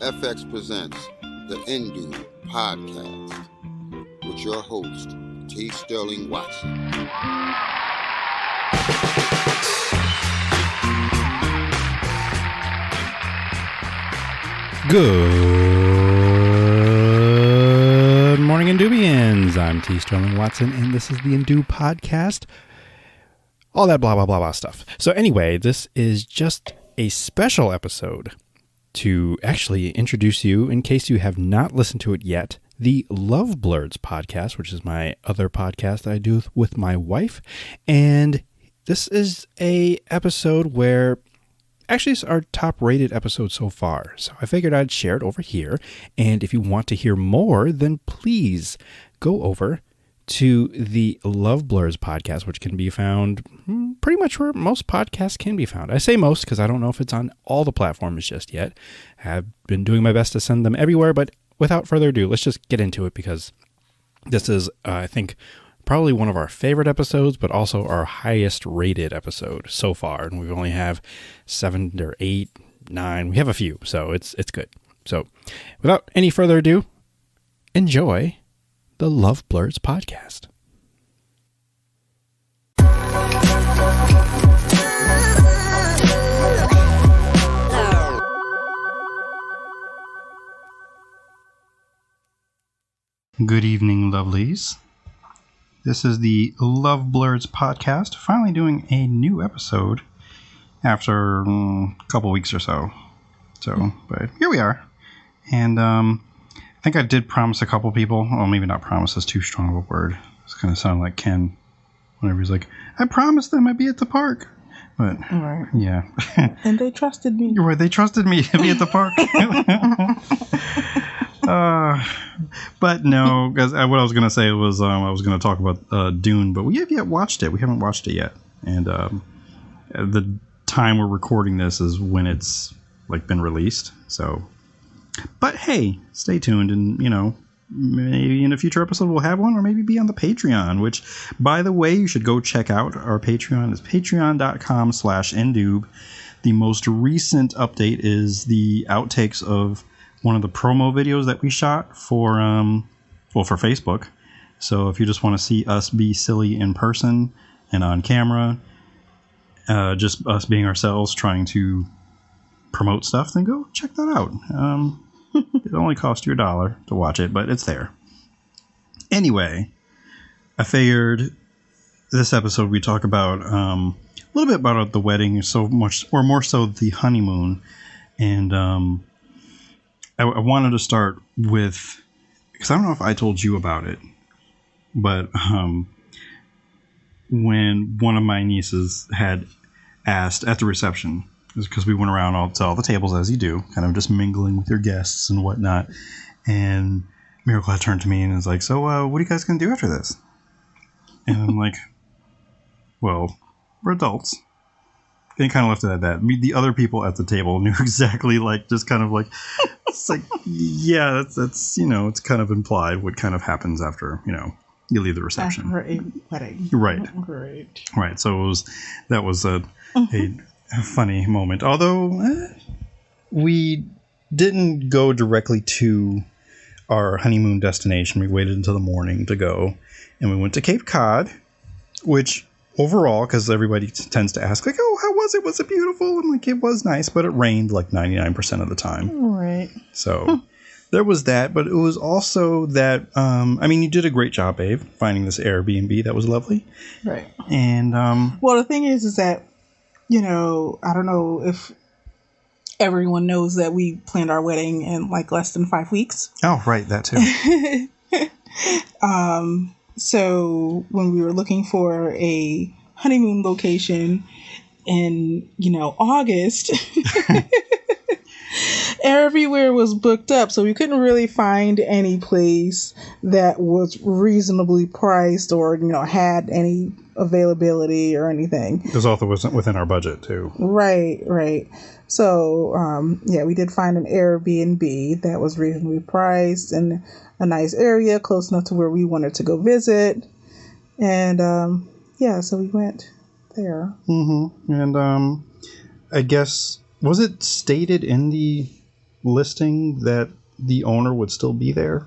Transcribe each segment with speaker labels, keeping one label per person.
Speaker 1: FX presents the Indu Podcast with your host, T. Sterling Watson.
Speaker 2: Good morning, Indubians. I'm T. Sterling Watson, and this is the Indu Podcast. All that blah, blah, blah, blah stuff. So anyway, this is just a special episode to actually introduce you, in case you have not listened to it yet, the LoveBlerds podcast, which is my other podcast that I do with my wife. And this is a episode where actually it's our top rated episode so far. So I figured I'd share it over here. And if you want to hear more, then please go over to the LoveBlerds podcast, which can be found pretty much where most podcasts can be found. I say most because I don't know if it's on all the platforms just yet. I've been doing my best to send them everywhere, but without further ado, let's just get into it, because this is, I think, probably one of our favorite episodes, but also our highest rated episode so far. And we only have 7 or 8, 9. We have a few, so it's good. So without any further ado, enjoy the LoveBlerds podcast. Good evening, lovelies. This is the LoveBlerds podcast, finally doing a new episode after a couple weeks or so. But here we are. And I think I did promise a couple people. Well, maybe not promise is too strong of a word. It's kind of sound like Ken whenever he's like, I promised them I'd be at the park. But,
Speaker 3: right.
Speaker 2: Yeah.
Speaker 3: And they trusted me.
Speaker 2: You're right, they trusted me to be at the park. But no, because what I was going to say was I was going to talk about Dune, but we have yet watched it. We haven't watched it yet. And the time we're recording this is when it's like been released. So, but hey, stay tuned, and maybe in a future episode we'll have one, or maybe be on the Patreon, which, by the way, you should go check out. Our Patreon is patreon.com/ndoob. The most recent update is the outtakes of one of the promo videos that we shot for Facebook. So if you just want to see us be silly in person and on camera, just us being ourselves trying to promote stuff, then go check that out. It only costs you $1 to watch it, but it's there. Anyway, I figured this episode we talk about a little bit about the wedding, so much, or more so the honeymoon. And I wanted to start with, because I don't know if I told you about it, but when one of my nieces had asked at the reception, because we went around to all the tables as you do, kind of just mingling with your guests and whatnot, and Miracle had turned to me and was like, so what are you guys going to do after this? And I'm like, well, we're adults. And kind of left it at that. The other people at the table knew exactly, just kind of like, it's like, yeah, that's it's kind of implied what kind of happens after, you leave the reception.
Speaker 3: After a wedding.
Speaker 2: Right.
Speaker 3: Great.
Speaker 2: Right. So that was a funny moment. Although we didn't go directly to our honeymoon destination. We waited until the morning to go, and we went to Cape Cod, which overall, because everybody tends to ask, like, oh, how was it? Was it beautiful? And like, it was nice, but it rained like 99% of the time.
Speaker 3: Right.
Speaker 2: So there was that, but it was also that, you did a great job, babe, finding this Airbnb. That was lovely.
Speaker 3: Right.
Speaker 2: And,
Speaker 3: well, the thing is that, I don't know if everyone knows that we planned our wedding in like less than 5 weeks.
Speaker 2: Oh, right. That too.
Speaker 3: So when we were looking for a honeymoon location in, August, everywhere was booked up. So we couldn't really find any place that was reasonably priced or, had any availability or anything.
Speaker 2: It also wasn't within our budget too.
Speaker 3: Right. So, we did find an Airbnb that was reasonably priced and a nice area close enough to where we wanted to go visit. And, so we went there.
Speaker 2: Mm-hmm. And, I guess, was it stated in the listing that the owner would still be there?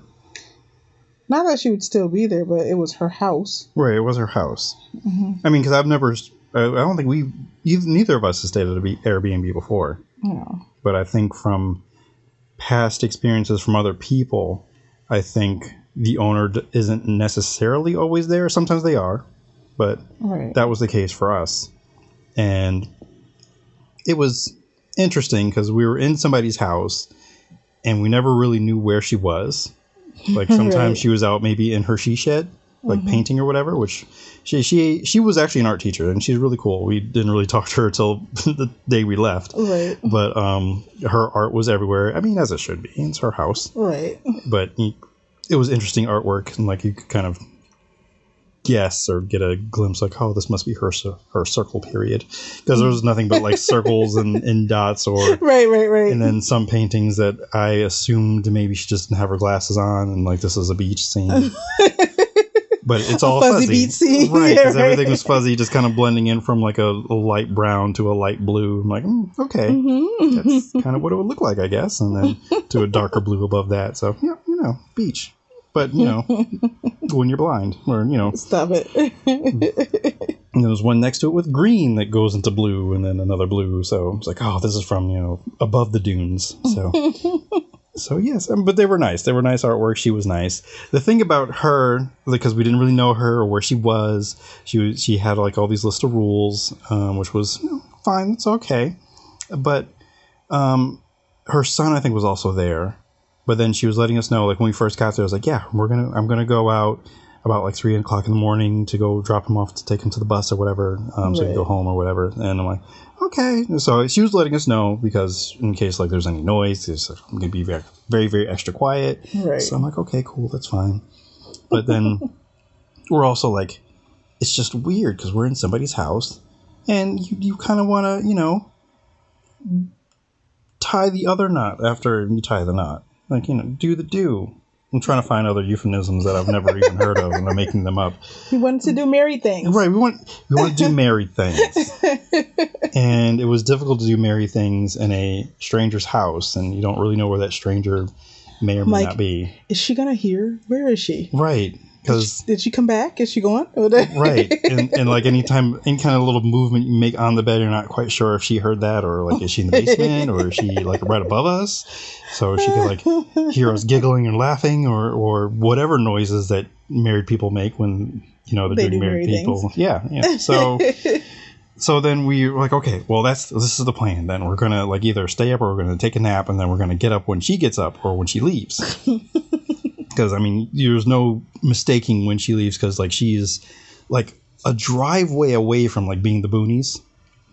Speaker 3: Not that she would still be there, but it was her house.
Speaker 2: Right, it was her house. Mm-hmm. I mean, because I don't think neither of us has stayed at an Airbnb before.
Speaker 3: No.
Speaker 2: But I think from past experiences from other people, I think the owner isn't necessarily always there. Sometimes they are, but that was the case for us. And it was interesting because we were in somebody's house and we never really knew where she was. Like sometimes she was out maybe in her she shed, like painting or whatever, which she was actually an art teacher and she's really cool. We didn't really talk to her till the day we left.
Speaker 3: Right.
Speaker 2: But her art was everywhere. I mean, as it should be. It's her house.
Speaker 3: Right.
Speaker 2: But it was interesting artwork and like you could kind of guess or get a glimpse like, oh, this must be her circle period, because there was nothing but like circles and dots or
Speaker 3: right
Speaker 2: and then some paintings that I assumed maybe she just didn't have her glasses on and like this is a beach scene. But it's all fuzzy
Speaker 3: beach scene.
Speaker 2: Right, because everything was fuzzy, just kind of blending in from like a light brown to a light blue. I'm like, okay, that's kind of what it would look like, I guess, and then to a darker blue above that. So yeah, beach. But, when you're blind or,
Speaker 3: Stop it.
Speaker 2: And there's one next to it with green that goes into blue and then another blue. So it's like, oh, this is from, above the dunes. So yes, but they were nice. They were nice artwork. She was nice. The thing about her, because we didn't really know her or where she was, she had like all these list of rules, which was fine. It's okay. But her son, I think, was also there. But then she was letting us know, like when we first got there, I was like, yeah, I'm gonna go out about like 3 o'clock in the morning to go drop him off to take him to the bus or whatever, so he can go home or whatever. And I'm like, okay. So she was letting us know because in case like there's any noise, I'm gonna be very, very, very extra quiet.
Speaker 3: Right.
Speaker 2: So I'm like, okay, cool, that's fine. But then we're also like, it's just weird because we're in somebody's house, and you kind of want to, tie the other knot after you tie the knot. Like, do the do. I'm trying to find other euphemisms that I've never even heard of, and I'm making them up.
Speaker 3: You wanted to do married things.
Speaker 2: Right, we want to do married things. And it was difficult to do married things in a stranger's house, and you don't really know where that stranger may or may not be.
Speaker 3: Is she going to hear? Where is she?
Speaker 2: Right.
Speaker 3: Did she come back? Is she gone?
Speaker 2: Right. And like any kind of little movement you make on the bed, you're not quite sure if she heard that, or like is she in the basement, or is she like right above us? So she could like hear us giggling and laughing, or whatever noises that married people make when they're doing married people. Things. Yeah. So then we were like, okay, well this is the plan. Then we're gonna like either stay up or we're gonna take a nap, and then we're gonna get up when she gets up or when she leaves. Because, I mean, there's no mistaking when she leaves, because, like, she is, like, a driveway away from, like, being the boonies.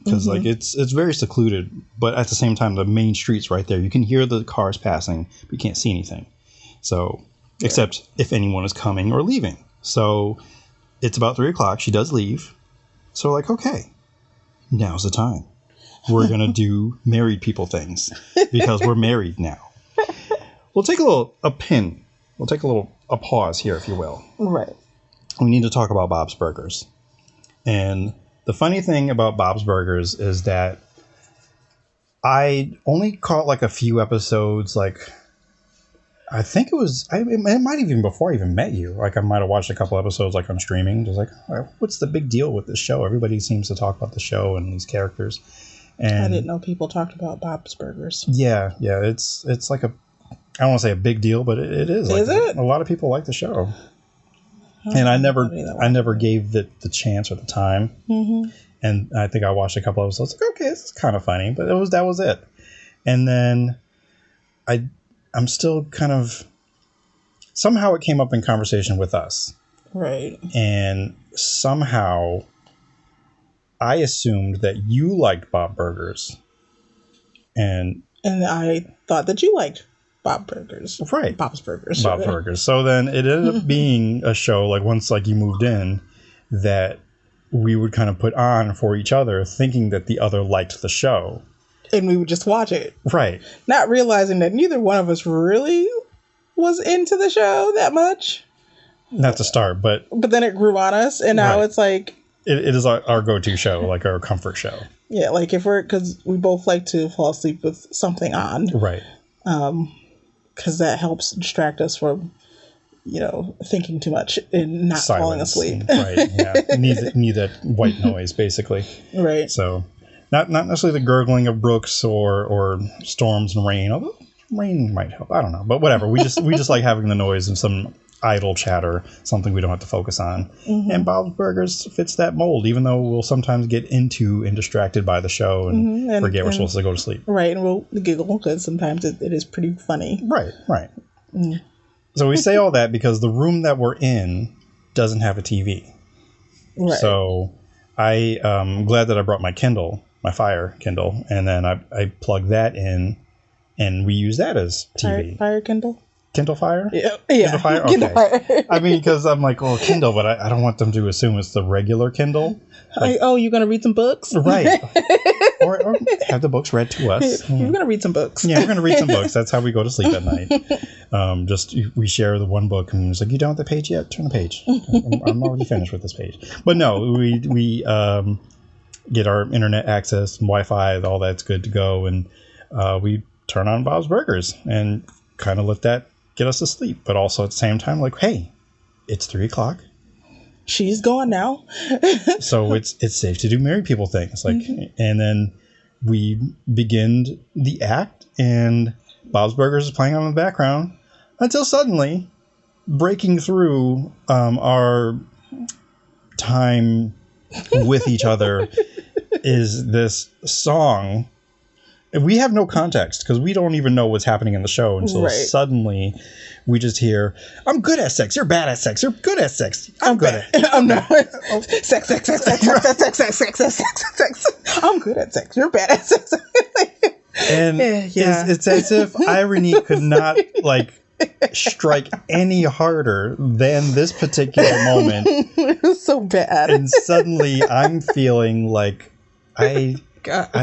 Speaker 2: Because, like, it's very secluded, but at the same time, the main street's right there. You can hear the cars passing, but you can't see anything. So, except if anyone is coming or leaving. So, it's about 3 o'clock. She does leave. So, like, okay, now's the time. We're going to do married people things, because we're married now. We'll take a pin. We'll take a pause here, if you will.
Speaker 3: Right.
Speaker 2: We need to talk about Bob's Burgers. And the funny thing about Bob's Burgers is that I only caught like a few episodes, like I think it might have even before I even met you. Like I might have watched a couple episodes like on streaming. Just like, what's the big deal with this show? Everybody seems to talk about the show and these characters. And
Speaker 3: I didn't know people talked about Bob's Burgers.
Speaker 2: Yeah. It's like I don't want to say a big deal, but it is.
Speaker 3: Is it?
Speaker 2: A lot of people like the show. And I never gave it the chance or the time. Mm-hmm. And I think I watched a couple episodes. Like, okay, this is kind of funny, but that was it. And then I'm still kind of, somehow it came up in conversation with us.
Speaker 3: Right.
Speaker 2: And somehow I assumed that you liked Bob Burgers. And
Speaker 3: I thought that you liked Bob Burgers.
Speaker 2: Right.
Speaker 3: Bob's Burgers.
Speaker 2: Bob's Burgers. So then it ended up being a show, like once like you moved in, that we would kind of put on for each other, thinking that the other liked the show.
Speaker 3: And we would just watch it.
Speaker 2: Right.
Speaker 3: Not realizing that neither one of us really was into the show that much.
Speaker 2: Not to start, but
Speaker 3: then it grew on us, and now it's like...
Speaker 2: It is our go-to show, like our comfort show.
Speaker 3: Yeah, like because we both like to fall asleep with something on.
Speaker 2: Right.
Speaker 3: because that helps distract us from, thinking too much and not falling asleep.
Speaker 2: Right. Yeah. Need that white noise, basically.
Speaker 3: Right.
Speaker 2: So, not necessarily the gurgling of brooks or storms and rain. Although rain might help. I don't know, but whatever. We just like having the noise and some idle chatter, something we don't have to focus on. Mm-hmm. And Bob's Burgers fits that mold, even though we'll sometimes get into and distracted by the show and forget we're supposed to go to sleep.
Speaker 3: Right, and we'll giggle because sometimes it is pretty funny.
Speaker 2: Right. Mm. So we say all that because the room that we're in doesn't have a TV. Right. So I'm glad that I brought my Kindle, my Fire Kindle, and then I plug that in, and we use that as TV.
Speaker 3: Fire Kindle?
Speaker 2: Kindle Fire?
Speaker 3: Yeah.
Speaker 2: Kindle Fire? Okay.
Speaker 3: Kindle Fire.
Speaker 2: I mean, because I'm like, well, Kindle, but I don't want them to assume it's the regular Kindle. Like,
Speaker 3: you're going to read some books?
Speaker 2: Right. or have the books read to us.
Speaker 3: We're going to read some books.
Speaker 2: Yeah, we're going to read some books. That's how we go to sleep at night. We share the one book, and it's like, you don't have the page yet? Turn the page. I'm already finished with this page. But no, we get our internet access and Wi-Fi, all that's good to go, and we turn on Bob's Burgers and kind of let that get us to sleep, but also at the same time, like, hey, it's 3:00.
Speaker 3: She's gone now.
Speaker 2: So it's safe to do married people things. Like, and then we begin the act, and Bob's Burgers is playing on in the background until suddenly, breaking through our time with each other, is this song. We have no context because we don't even know what's happening in the show until suddenly we just hear, I'm good at sex. You're bad at sex. You're good at sex. I'm good at it.
Speaker 3: I'm not. Sex. I'm good at sex. You're bad at sex.
Speaker 2: And it's as if irony could not strike any harder than this particular moment.
Speaker 3: It was so bad.
Speaker 2: And suddenly I'm feeling like I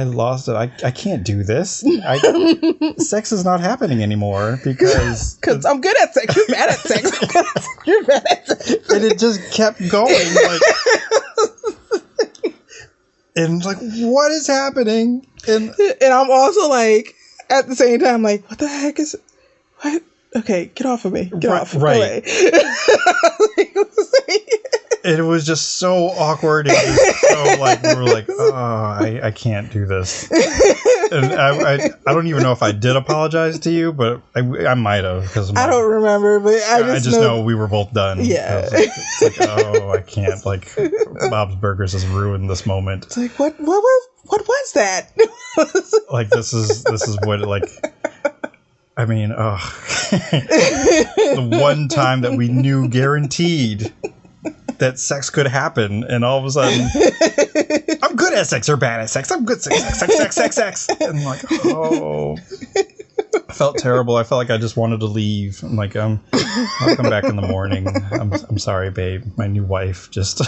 Speaker 2: lost it. I can't do this. Sex is not happening anymore because
Speaker 3: I'm good at sex. You're bad at sex. You're bad at sex.
Speaker 2: And it just kept going. And what is happening? And
Speaker 3: I'm also like, at the same time, like, what the heck is it? What? Okay, get off of me. Get off.
Speaker 2: Right. It was just so awkward. It was so we were like, oh, I can't do this. And I don't even know if I did apologize to you, but I might have because
Speaker 3: I don't remember, but I just
Speaker 2: know we were both done.
Speaker 3: Yeah.
Speaker 2: It's I can't. Bob's Burgers has ruined this moment.
Speaker 3: It's like what was that?
Speaker 2: This is what I mean, the one time that we knew guaranteed that sex could happen, and all of a sudden, I'm good at sex or bad at sex. I'm good at sex. And I felt terrible. I felt like I just wanted to leave. I'm like, I'll come back in the morning. I'm sorry, babe. My new wife just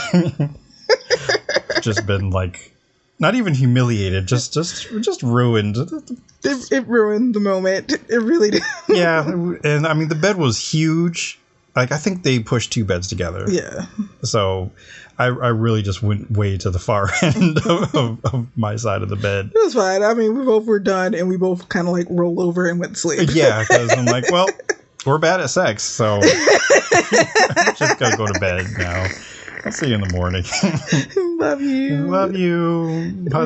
Speaker 2: been not even humiliated, just ruined.
Speaker 3: It ruined the moment. It really did.
Speaker 2: Yeah, and I mean the bed was huge. I think they pushed 2 beds together.
Speaker 3: Yeah.
Speaker 2: So I really just went way to the far end of my side of the bed.
Speaker 3: It was fine. I mean, we both were done, and we both kind of rolled over and went to sleep.
Speaker 2: Yeah, because I'm like, well, we're bad at sex, so just gotta go to bed now. I'll see you in the morning.
Speaker 3: Love you.
Speaker 2: Love you.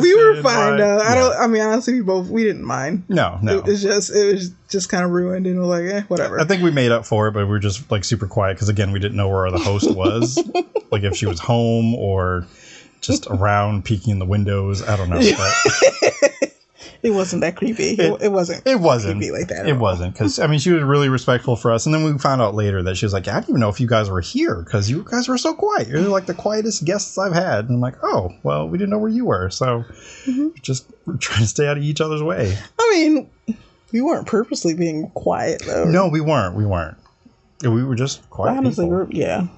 Speaker 3: We were fine though. Honestly, we didn't mind.
Speaker 2: No.
Speaker 3: It was just kind of ruined, and we're like, whatever.
Speaker 2: I think we made up for it, but we were just super quiet because again, we didn't know where the host was, if she was home or just around peeking in the windows. I don't know. But
Speaker 3: it wasn't that creepy. It wasn't.
Speaker 2: It wasn't
Speaker 3: creepy like that.
Speaker 2: It wasn't because she was really respectful for us, and then we found out later that she was like, I don't even know if you guys were here because you guys were so quiet. You're the quietest guests I've had. And I'm like, oh, well, we didn't know where you were, so we're trying to stay out of each other's way.
Speaker 3: I mean, we weren't purposely being quiet though.
Speaker 2: No, we weren't. We were just quiet.
Speaker 3: Honestly,
Speaker 2: people.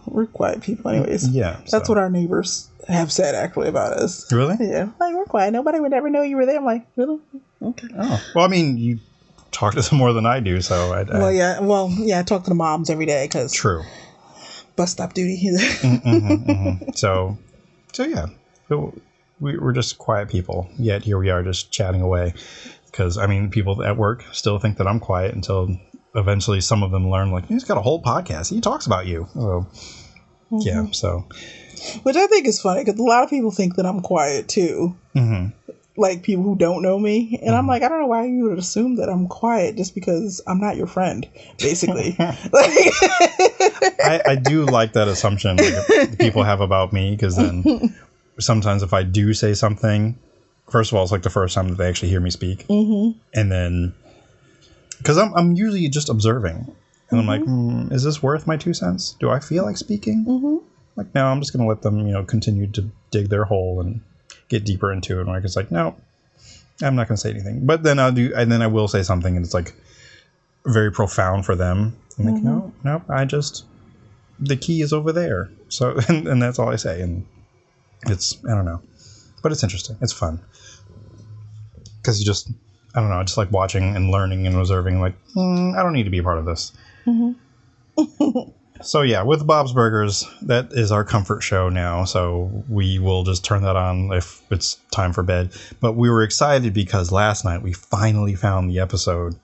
Speaker 3: we're quiet people, anyways.
Speaker 2: Yeah,
Speaker 3: that's what our neighbors have said actually about us.
Speaker 2: Really?
Speaker 3: Yeah, we're quiet. Nobody would ever know you were there. I'm like, really? Okay.
Speaker 2: Oh, well, I mean, you talk to them more than I do, so I
Speaker 3: talk to the moms every day because
Speaker 2: true.
Speaker 3: Bus stop duty.
Speaker 2: So yeah, we were just quiet people. Yet here we are, just chatting away. because I mean, people at work still think that I'm quiet until eventually some of them learn, like, he's got a whole podcast. He talks about you. So, yeah, so.
Speaker 3: Which I think is funny because a lot of people think that I'm quiet too. Mm-hmm. Like people who don't know me. And I'm like, I don't know why you would assume that I'm quiet just because I'm not your friend, basically.
Speaker 2: I do like that assumption like, people have about me, because then sometimes if I do say something, first of all, it's like the first time that they actually hear me speak. Mm-hmm. And then, because I'm usually just observing. And I'm like, is this worth my 2 cents? Do I feel like speaking? Mm-hmm. Like, no, I'm just going to let them, continue to dig their hole and get deeper into it. And like, it's like, no, I'm not going to say anything. But then I will say something, and it's like very profound for them. I'm like, no, the key is over there. So, and that's all I say. And it's, I don't know, but it's interesting. It's fun. Because I don't know, I just like watching and learning and observing, like, I don't need to be a part of this. Mm-hmm. So yeah, with Bob's Burgers, that is our comfort show now. So we will just turn that on if it's time for bed. But we were excited because last night we finally found the episode,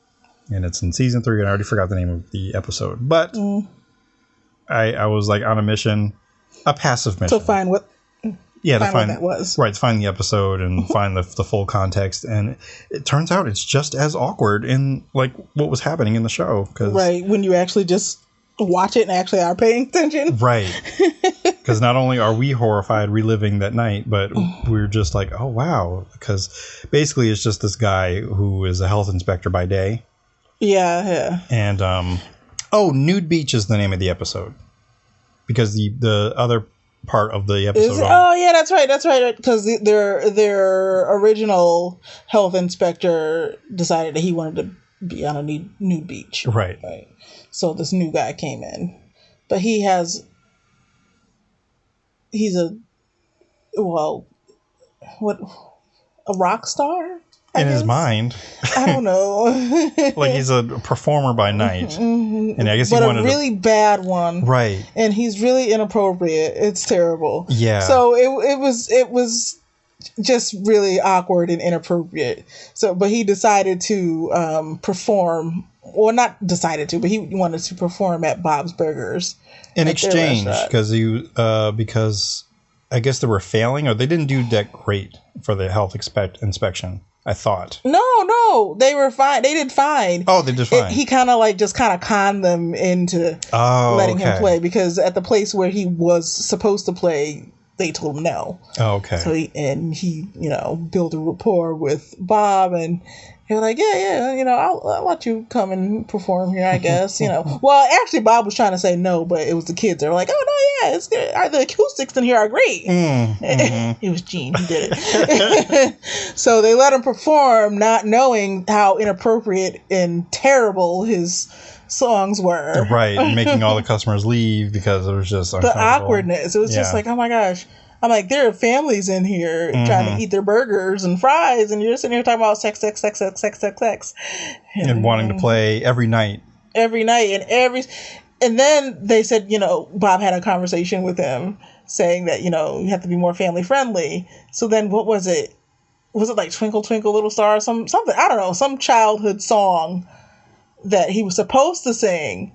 Speaker 2: and it's in season 3. And I already forgot the name of the episode, but I was like on a mission, a passive mission
Speaker 3: to find what.
Speaker 2: Yeah, to find
Speaker 3: what that was.
Speaker 2: Right, to find the episode and find the full context. And it turns out it's just as awkward in like what was happening in the show.
Speaker 3: Right, when you actually just watch it and actually are paying attention.
Speaker 2: Right. Because not only are we horrified reliving that night, but we're just like, oh, wow. Because basically it's just this guy who is a health inspector by day.
Speaker 3: Yeah.
Speaker 2: And, Nude Beach is the name of the episode. Because the other part of the episode.
Speaker 3: Yeah, that's right. Because their original health inspector decided that he wanted to be on a nude beach.
Speaker 2: Right.
Speaker 3: So this new guy came in, but he's a rock star
Speaker 2: in his mind.
Speaker 3: I don't know.
Speaker 2: Like he's a performer by night, and I guess
Speaker 3: but
Speaker 2: he wanted
Speaker 3: a really bad one,
Speaker 2: right?
Speaker 3: And he's really inappropriate. It's terrible.
Speaker 2: Yeah.
Speaker 3: So it was just really awkward and inappropriate. So, but he decided to perform. Or not decided to, but he wanted to perform at Bob's Burgers
Speaker 2: in exchange because I guess they were failing, or they didn't do that great for the health inspection. I thought.
Speaker 3: No, they were fine. They did fine.
Speaker 2: Oh, they did fine.
Speaker 3: He kind of conned them into letting him play, because at the place where he was supposed to play, they told him no.
Speaker 2: Oh, okay.
Speaker 3: So he built a rapport with Bob, and he was like, yeah, I'll let you come and perform here, I guess, Well, actually, Bob was trying to say no, but it was the kids. They were like, oh, no, yeah, it's good. The acoustics in here are great. Mm-hmm. It was Gene who did it. So they let him perform, not knowing how inappropriate and terrible his songs were.
Speaker 2: Right, and making all the customers leave because it was just
Speaker 3: the awkwardness. It was just like, oh, my gosh. I'm like, there are families in here trying to eat their burgers and fries, and you're sitting here talking about sex.
Speaker 2: And wanting to play every night.
Speaker 3: And then they said, Bob had a conversation with him saying that, you have to be more family friendly. So then what was it? Was it like Twinkle, Twinkle, Little Star? Something, I don't know, some childhood song that he was supposed to sing.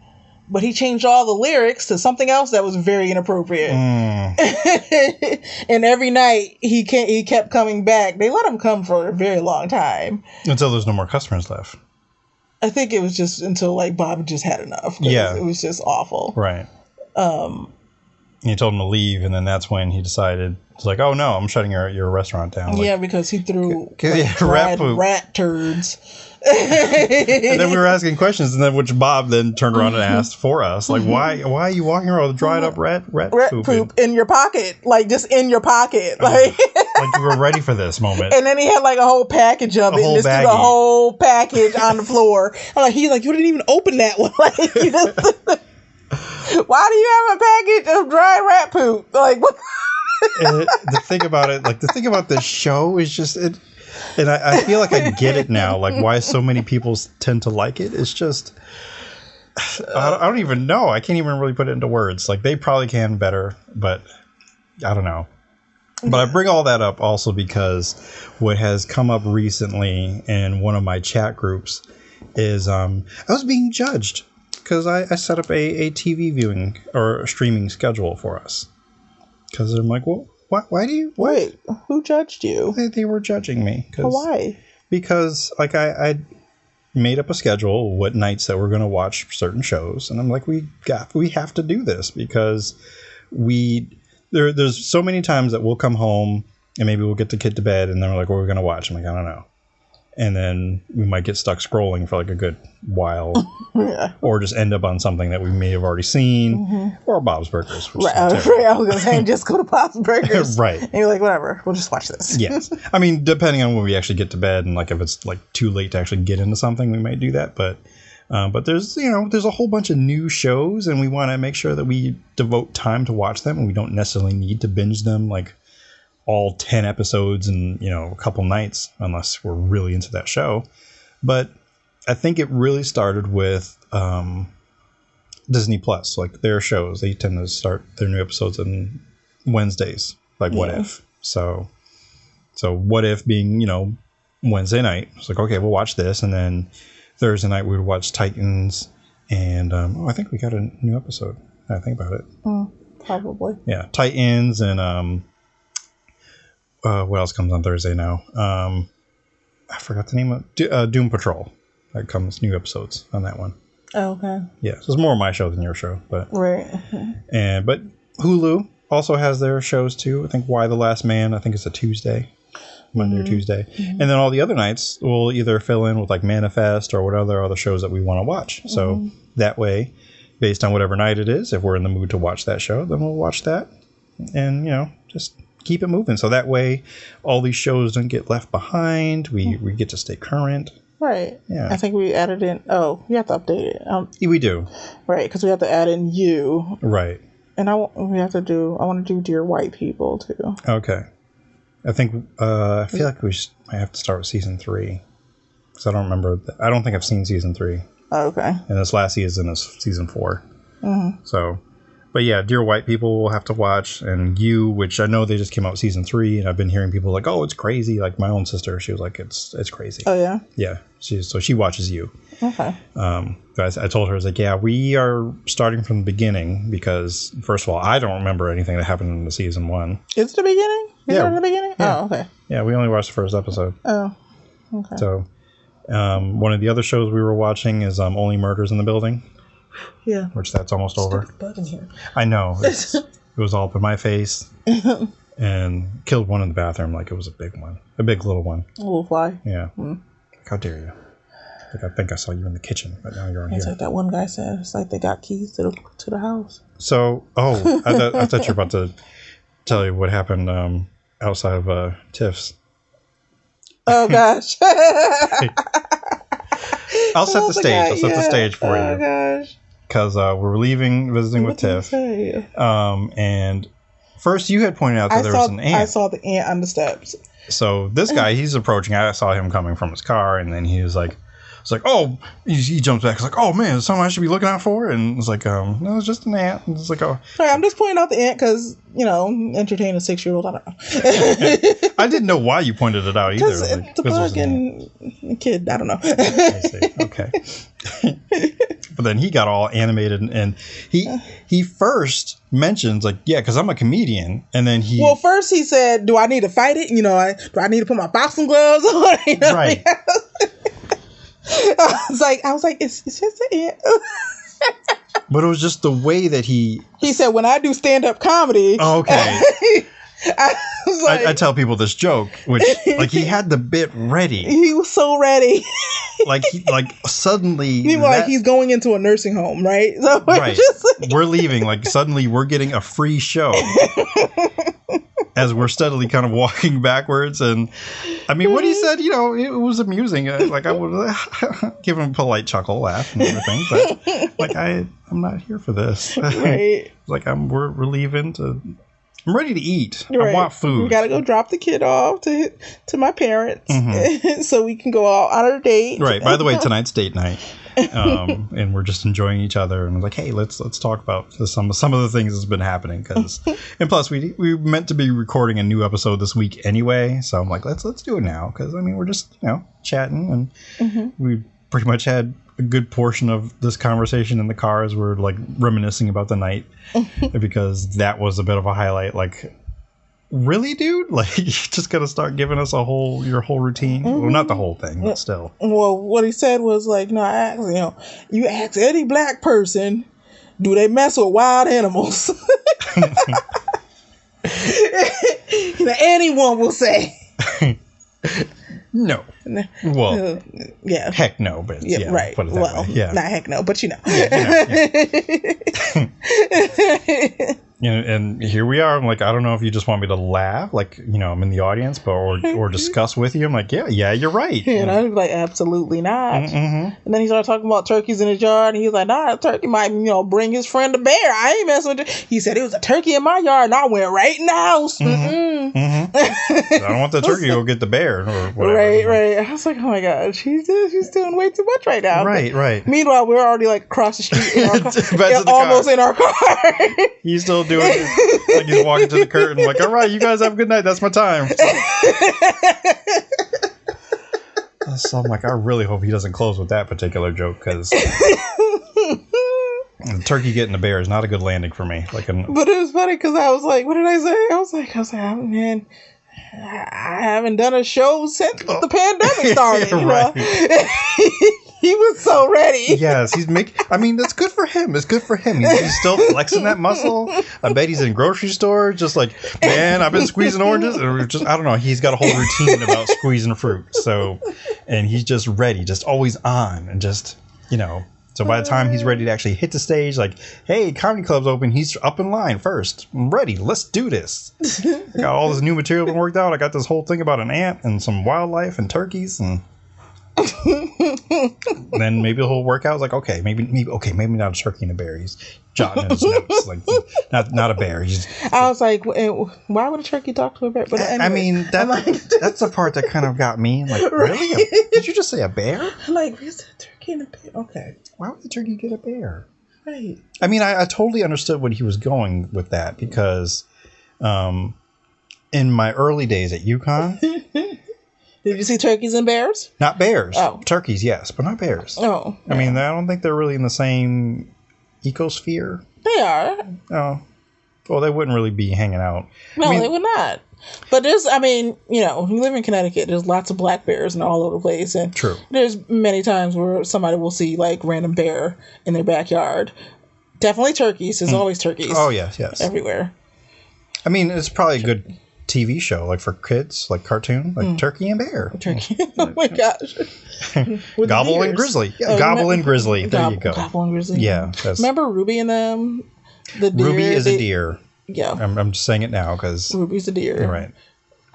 Speaker 3: But he changed all the lyrics to something else that was very inappropriate. And every night he kept coming back. They let him come for a very long time.
Speaker 2: Until there's no more customers left.
Speaker 3: I think it was just until like Bob just had enough. Yeah. It was just awful.
Speaker 2: Right. He told him to leave, and then that's when he decided, it's like, oh no, I'm shutting your restaurant down.
Speaker 3: Yeah, because he threw rat turds.
Speaker 2: And then we were asking questions, and then which Bob then turned around and asked for us, like, why are you walking around with dried up rat poop
Speaker 3: in your pocket, like just in your pocket, like
Speaker 2: you were ready for this moment.
Speaker 3: And then he had like a whole package of it, and just threw the whole package on the floor. And he's like, you didn't even open that one. Like, you just, why do you have a package of dry rat poop? Like, what?
Speaker 2: The thing about this show is just it. And I feel like I get it now, like why so many people tend to like it. It's just, I don't even know. I can't even really put it into words. Like they probably can better, but I don't know. But I bring all that up also because what has come up recently in one of my chat groups is I was being judged because I set up a TV viewing or streaming schedule for us. Because I'm like, well, why do you... What?
Speaker 3: Wait, who judged you?
Speaker 2: They were judging me.
Speaker 3: Why?
Speaker 2: Because, like, I made up a schedule what nights that we're going to watch certain shows. And I'm like, we have to do this because there's so many times that we'll come home and maybe we'll get the kid to bed and then we're like, what are we going to watch? I'm like, I don't know. And then we might get stuck scrolling for like a good while. Yeah. Or just end up on something that we may have already seen. Or Bob's Burgers.
Speaker 3: Right. I was going to say, just go to Bob's Burgers.
Speaker 2: Right.
Speaker 3: And you're like, whatever, we'll just watch this.
Speaker 2: Yes. I mean, depending on when we actually get to bed and like if it's like too late to actually get into something, we might do that. But there's a whole bunch of new shows and we want to make sure that we devote time to watch them and we don't necessarily need to binge them like all 10 episodes in, a couple nights unless we're really into that show. But I think it really started with Disney Plus, like their shows. They tend to start their new episodes on Wednesdays, like What If. So What If being, Wednesday night. It's like, okay, we'll watch this. And then Thursday night we would watch Titans. And I think we got a new episode. I think about it.
Speaker 3: Probably.
Speaker 2: Yeah, Titans and what else comes on Thursday now? I forgot the name of Doom Patrol. That comes new episodes on that one.
Speaker 3: Oh, okay.
Speaker 2: Yeah, so it's more my show than your show, but
Speaker 3: right.
Speaker 2: But Hulu also has their shows too. I think Why the Last Man. I think it's a Tuesday, Monday or Tuesday, and then all the other nights we'll either fill in with like Manifest or what other shows that we want to watch. So that way, based on whatever night it is, if we're in the mood to watch that show, then we'll watch that, and just keep it moving. So that way, all these shows don't get left behind. We get to stay current.
Speaker 3: Right.
Speaker 2: Yeah.
Speaker 3: I think we added in. Oh, you have to update it.
Speaker 2: We do.
Speaker 3: Right, because we have to add in you.
Speaker 2: Right.
Speaker 3: And I want to do Dear White People too.
Speaker 2: Okay. I think I feel like I have to start with season 3 because I don't remember. I don't think I've seen season 3.
Speaker 3: Oh, okay.
Speaker 2: And this last season is season 4. So. But yeah, Dear White People we'll have to watch, and You, which I know they just came out with season 3, and I've been hearing people like, oh, it's crazy. Like my own sister, she was like, it's crazy.
Speaker 3: Oh yeah.
Speaker 2: Yeah, she watches You.
Speaker 3: Okay.
Speaker 2: I told her, I was like, yeah, we are starting from the beginning because first of all, I don't remember anything that happened in the season 1.
Speaker 3: It's the beginning. Is it the beginning?
Speaker 2: Yeah.
Speaker 3: Oh, okay.
Speaker 2: Yeah, we only watched the first episode.
Speaker 3: Oh, okay.
Speaker 2: So, one of the other shows we were watching is Only Murders in the Building.
Speaker 3: Yeah.
Speaker 2: Which that's almost over.
Speaker 3: Bug in here.
Speaker 2: I know. It was all up in my face. And killed one in the bathroom like it was a big one. A big little one.
Speaker 3: A little fly.
Speaker 2: Yeah. How dare you? Like, I think I saw you in the kitchen, but now you're in
Speaker 3: It's
Speaker 2: here.
Speaker 3: like that one guy said. It's like they got keys to the house.
Speaker 2: So, I thought you were about to tell you what happened outside of Tiff's.
Speaker 3: Oh, gosh.
Speaker 2: I'll set the stage. I'll set the stage for you.
Speaker 3: Oh, gosh.
Speaker 2: Because we're visiting with Tiff. And first you had pointed out that there was an ant.
Speaker 3: I saw the ant on the steps.
Speaker 2: So this guy, he's approaching. I saw him coming from his car, and then he was like, it's like, oh, he jumps back. He's like, oh man, is something I should be looking out for? And it's like, no, it's just an ant. And it's like, oh,
Speaker 3: sorry, I'm just pointing out the ant because entertain a 6-year-old. I don't know.
Speaker 2: I didn't know why you pointed it out either.
Speaker 3: Like, the fucking kid. I don't know.
Speaker 2: I see. Okay. But then he got all animated, and he first mentions like, yeah, because I'm a comedian, and then
Speaker 3: first he said, do I need to fight it? Do I need to put my boxing gloves on?
Speaker 2: Right.
Speaker 3: I was like, it's just an ant.
Speaker 2: But it was just the way that he
Speaker 3: said, when I do stand-up comedy.
Speaker 2: Oh, okay.
Speaker 3: I was like,
Speaker 2: I tell people this joke, which like he had the bit ready.
Speaker 3: He was so ready.
Speaker 2: like suddenly
Speaker 3: he's going into a nursing home, right? So
Speaker 2: we're leaving. Like suddenly we're getting a free show. As we're steadily kind of walking backwards, and I mean, what he said, it was amusing. Like I would give him a polite chuckle, laugh, and everything, but like I'm not here for this.
Speaker 3: Right?
Speaker 2: Like we're leaving I'm ready to eat.
Speaker 3: Right.
Speaker 2: I want food.
Speaker 3: We gotta go drop the kid off to my parents, so we can go out on our date.
Speaker 2: Right. By the way, tonight's date night. and we're just enjoying each other. And I was like, hey, let's talk about some of the things that's been happening. And plus, we meant to be recording a new episode this week anyway. So I'm like, let's do it now, because I mean, we're just chatting, and we pretty much had a good portion of this conversation in the car as we're like reminiscing about the night, because that was a bit of a highlight. Like, really, dude? Like, you just gotta start giving us your whole routine? Well, not the whole thing, but still.
Speaker 3: Well, what he said was like, no, I asked, you ask any black person, do they mess with wild animals? Anyone will say
Speaker 2: no. Well,
Speaker 3: yeah,
Speaker 2: heck no, but yeah,
Speaker 3: right.
Speaker 2: Put it that way. Yeah,
Speaker 3: not heck no, but
Speaker 2: And here we are. I'm like, I don't know if you just want me to laugh, like, I'm in the audience, but or discuss with you. I'm like, yeah, you're right.
Speaker 3: And I was like, absolutely not. And then he started talking about turkeys in his yard, and he's like, nah, a turkey might, bring his friend a bear. I ain't messing with it. He said it was a turkey in my yard, and I went right in the house. I
Speaker 2: don't want the turkey to go get the bear or whatever.
Speaker 3: Right. I was like, oh my gosh, she's doing way too much right now.
Speaker 2: Right.
Speaker 3: Meanwhile, we're already like across the street in our car, almost in our car.
Speaker 2: He's still doing it like he's walking to the curtain, like, all right, you guys have a good night. That's my time. So I'm like, I really hope he doesn't close with that particular joke, because the turkey getting the bear is not a good landing for me. But it
Speaker 3: was funny because I was like, what did I say? I was like, oh, man, I haven't done a show since the pandemic started. Right. He was so ready.
Speaker 2: Yes, that's good for him. It's good for him. He's still flexing that muscle. I bet he's in grocery store, just like, man, I've been squeezing oranges. Or just, I don't know. He's got a whole routine about squeezing fruit. So, and he's just ready, just always on, and just, So by the time he's ready to actually hit the stage, like, hey, comedy club's open, he's up in line first. I'm ready. Let's do this. I got all this new material been worked out. I got this whole thing about an ant and some wildlife and turkeys, and then maybe he'll work out. It's like, okay, maybe not a turkey and a bear. He's jotting in his notes, like, not a bear.
Speaker 3: I was like, why would a turkey talk to a bear? But anyway,
Speaker 2: I mean, that's the part that kind of got me. Like, really? Did you just say a bear?
Speaker 3: Like, is a turkey and a bear? Okay.
Speaker 2: Why would the turkey get a bear?
Speaker 3: Right.
Speaker 2: I mean, I totally understood what he was going with that, because in my early days at UConn.
Speaker 3: Did you see turkeys and bears?
Speaker 2: Not bears.
Speaker 3: Oh.
Speaker 2: Turkeys, yes, but not bears.
Speaker 3: Oh.
Speaker 2: I mean, I don't think they're really in the same ecosphere.
Speaker 3: They are.
Speaker 2: Oh. Well, they wouldn't really be hanging out.
Speaker 3: No, they would not. But you live in Connecticut. There's lots of black bears and all over the place. And
Speaker 2: true.
Speaker 3: There's many times where somebody will see, like, random bear in their backyard. Definitely turkeys. There's always turkeys.
Speaker 2: Oh, yes.
Speaker 3: Everywhere.
Speaker 2: I mean, it's probably a good TV show, like, for kids, like cartoon, like Turkey and Bear.
Speaker 3: Turkey. Oh my gosh.
Speaker 2: Gobble and Grizzly. Yeah, Gobble and Grizzly. There you go.
Speaker 3: Gobble and Grizzly.
Speaker 2: Yeah.
Speaker 3: Remember Ruby and them? The deer.
Speaker 2: Ruby is a deer.
Speaker 3: Yeah.
Speaker 2: I'm just saying it now because
Speaker 3: Ruby's a deer.
Speaker 2: Right.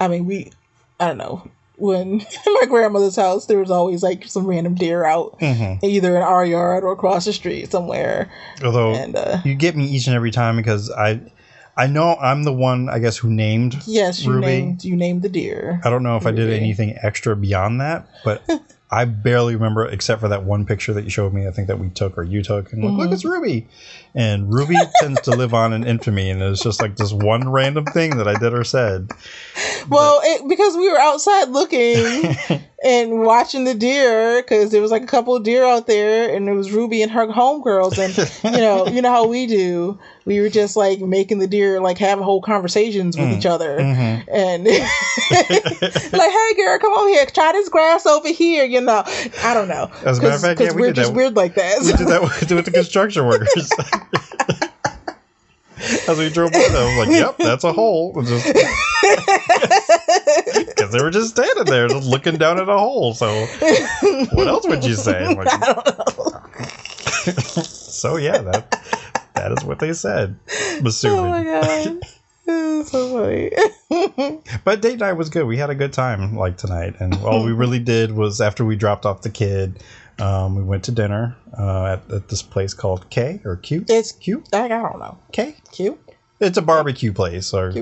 Speaker 3: I mean, I don't know. When my grandmother's house, there was always like some random deer out, either in our yard or across the street somewhere.
Speaker 2: Although you get me each and every time, because I know I'm the one, I guess, who named Ruby.
Speaker 3: You named the deer.
Speaker 2: I don't know if I did anything extra beyond that, but I barely remember, except for that one picture that you showed me, I think that we took, or you took, and look, it's Ruby. And Ruby tends to live on in infamy, and it's just like this one random thing that I did or said.
Speaker 3: Well, because we were outside looking and watching the deer, because there was like a couple of deer out there, and it was Ruby and her homegirls, and you know how we do. We were just like making the deer like have whole conversations with each other, and like, "Hey, girl, come over here, try this grass over here." I don't know.
Speaker 2: As a matter of fact, yeah,
Speaker 3: we're just weird like that.
Speaker 2: We did that with the construction workers. As we drove by them, I was like, "Yep, that's a hole." Because they were just standing there, just looking down at a hole. So, what else would you say? I don't know. So yeah, that is what they said. I'm assuming.
Speaker 3: Oh my god. It's so funny.
Speaker 2: But date night was good. We had a good time like tonight. And all we really did was, after we dropped off the kid, we went to dinner at this place called K or Q.
Speaker 3: It's
Speaker 2: Q?
Speaker 3: I don't know.
Speaker 2: K?
Speaker 3: Q?
Speaker 2: It's a barbecue place. Or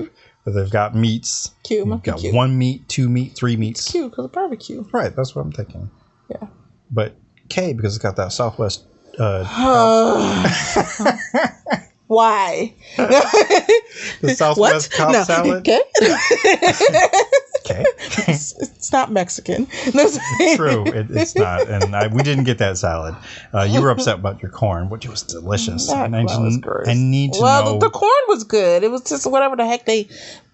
Speaker 2: they've got meats.
Speaker 3: Q.
Speaker 2: You've got 1 meat, 2 meat, 3 meats.
Speaker 3: Q, because of barbecue.
Speaker 2: Right. That's what I'm thinking.
Speaker 3: Yeah.
Speaker 2: But K because it's got that Southwest.
Speaker 3: Why?
Speaker 2: The Southwest Cobb salad.
Speaker 3: Okay.
Speaker 2: Okay.
Speaker 3: It's not Mexican.
Speaker 2: True, it's not, and we didn't get that salad. You were upset about your corn, which was delicious.
Speaker 3: That was gross.
Speaker 2: I need to know.
Speaker 3: Well, the corn was good. It was just whatever the heck they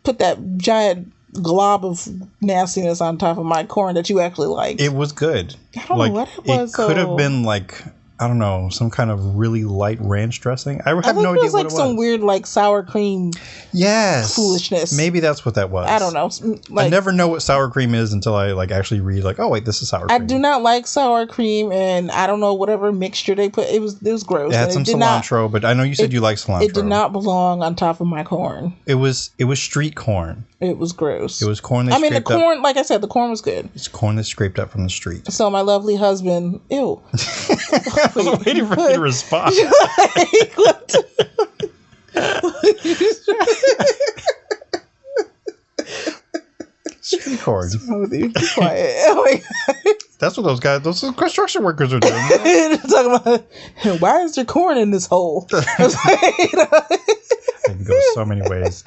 Speaker 3: put that giant glob of nastiness on top of my corn that you actually liked.
Speaker 2: It was good.
Speaker 3: I don't know what it was.
Speaker 2: It could have been like, I don't know, some kind of really light ranch dressing. I have no idea what it was.
Speaker 3: Like some weird like sour cream.
Speaker 2: Yes.
Speaker 3: Foolishness.
Speaker 2: Maybe that's what that was.
Speaker 3: I don't know.
Speaker 2: I never know what sour cream is until I like actually read like, oh wait, this is sour cream.
Speaker 3: I do not like sour cream, and I don't know whatever mixture they put. It was gross.
Speaker 2: It had some cilantro, but I know you said you like cilantro.
Speaker 3: It did not belong on top of my corn.
Speaker 2: It was street corn.
Speaker 3: It was gross.
Speaker 2: It was corn they scraped up.
Speaker 3: The corn, like I said, the corn was good.
Speaker 2: It's corn they scraped up from the street.
Speaker 3: So my lovely husband, ew.
Speaker 2: I was waiting for you to respond. Street corn.
Speaker 3: Be quiet. Oh my God.
Speaker 2: That's what those construction workers are doing.
Speaker 3: Talking about, why is there corn in this hole?
Speaker 2: It can go so many ways.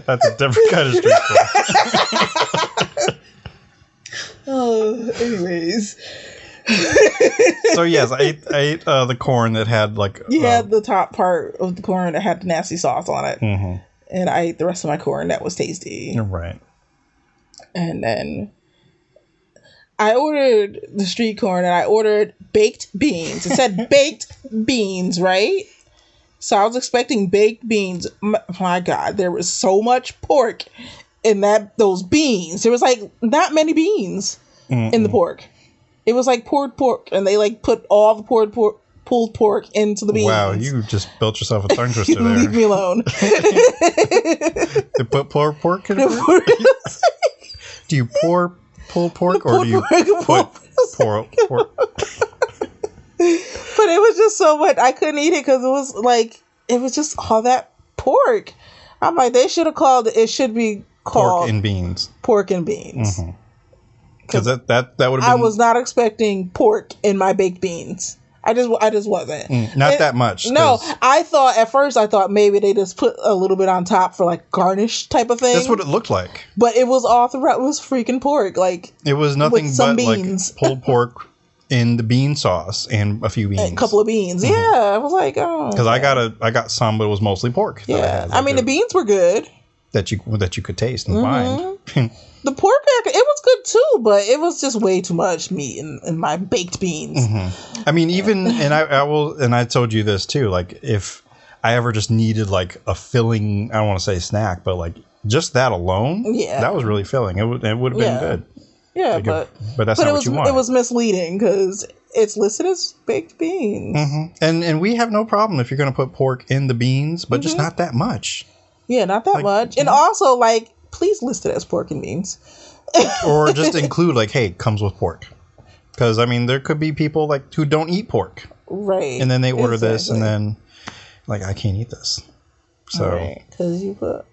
Speaker 2: That's a different kind of street corn.
Speaker 3: Oh, anyways.
Speaker 2: So yes, I ate the corn that had like
Speaker 3: had the top part of the corn that had the nasty sauce on it,
Speaker 2: mm-hmm.
Speaker 3: and I ate the rest of my corn that was tasty.
Speaker 2: You're right.
Speaker 3: And then I ordered the street corn, and I ordered baked beans. It said baked beans, right? So I was expecting baked beans. My God, there was so much pork in those beans. There was like not many beans in the pork. It was like pulled pork, and they like put all the pulled pork into the beans.
Speaker 2: Wow, you just built yourself a tongue twister there.
Speaker 3: Leave me alone.
Speaker 2: They put pulled pork in it? Do you pulled pork, or do you put pork?
Speaker 3: But it was just so much. I couldn't eat it because it was just all that pork. I'm like, they should have called it. It should be called
Speaker 2: pork and beans.
Speaker 3: Pork and beans.
Speaker 2: Because that would have been.
Speaker 3: I was not expecting pork in my baked beans. I just wasn't.
Speaker 2: Not that much.
Speaker 3: No, at first I thought maybe they just put a little bit on top for like garnish type of thing.
Speaker 2: That's what it looked like.
Speaker 3: But it was all throughout. It was freaking pork. Like
Speaker 2: it was nothing but
Speaker 3: beans.
Speaker 2: Like pulled pork in the bean sauce and a few beans.
Speaker 3: A couple of beans. Yeah, I was like, oh.
Speaker 2: Because I got some, but it was mostly pork.
Speaker 3: Yeah, I mean the beans were good.
Speaker 2: That you could taste and find.
Speaker 3: The pork, it was good too, but it was just way too much meat in my baked beans.
Speaker 2: I mean, even I told you this too. Like, if I ever just needed like a filling, I don't want to say snack, but like just that alone, that was really filling. It would have been good.
Speaker 3: Yeah,
Speaker 2: like but that's not what you want.
Speaker 3: It was misleading because it's listed as baked beans.
Speaker 2: And we have no problem if you're going to put pork in the beans, but just not that much.
Speaker 3: Yeah, not that much, and also like. Please list it as pork and beans.
Speaker 2: Or just include like, hey, it comes with pork. Because, I mean, there could be people like who don't eat pork.
Speaker 3: Right.
Speaker 2: And then they order this and then, like, I can't eat this. So.
Speaker 3: Because you put a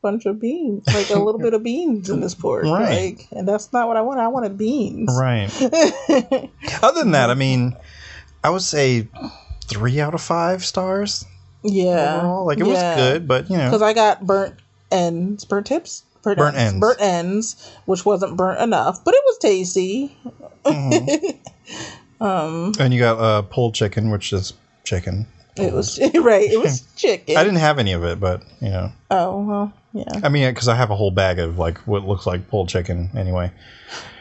Speaker 3: bunch of beans, like a little bit of beans in this pork.
Speaker 2: Right.
Speaker 3: Like, and that's not what I wanted. I wanted beans.
Speaker 2: Right. Other than that, I mean, I would say 3 out of 5 stars.
Speaker 3: Yeah.
Speaker 2: Overall. Like, it was good, but, you know.
Speaker 3: Because I got burnt ends, which wasn't burnt enough, but it was tasty.
Speaker 2: And you got pulled chicken, which is chicken.
Speaker 3: It was right. It was chicken.
Speaker 2: I didn't have any of it, but you know.
Speaker 3: Oh well, yeah.
Speaker 2: I mean, because I have a whole bag of like what looks like pulled chicken anyway.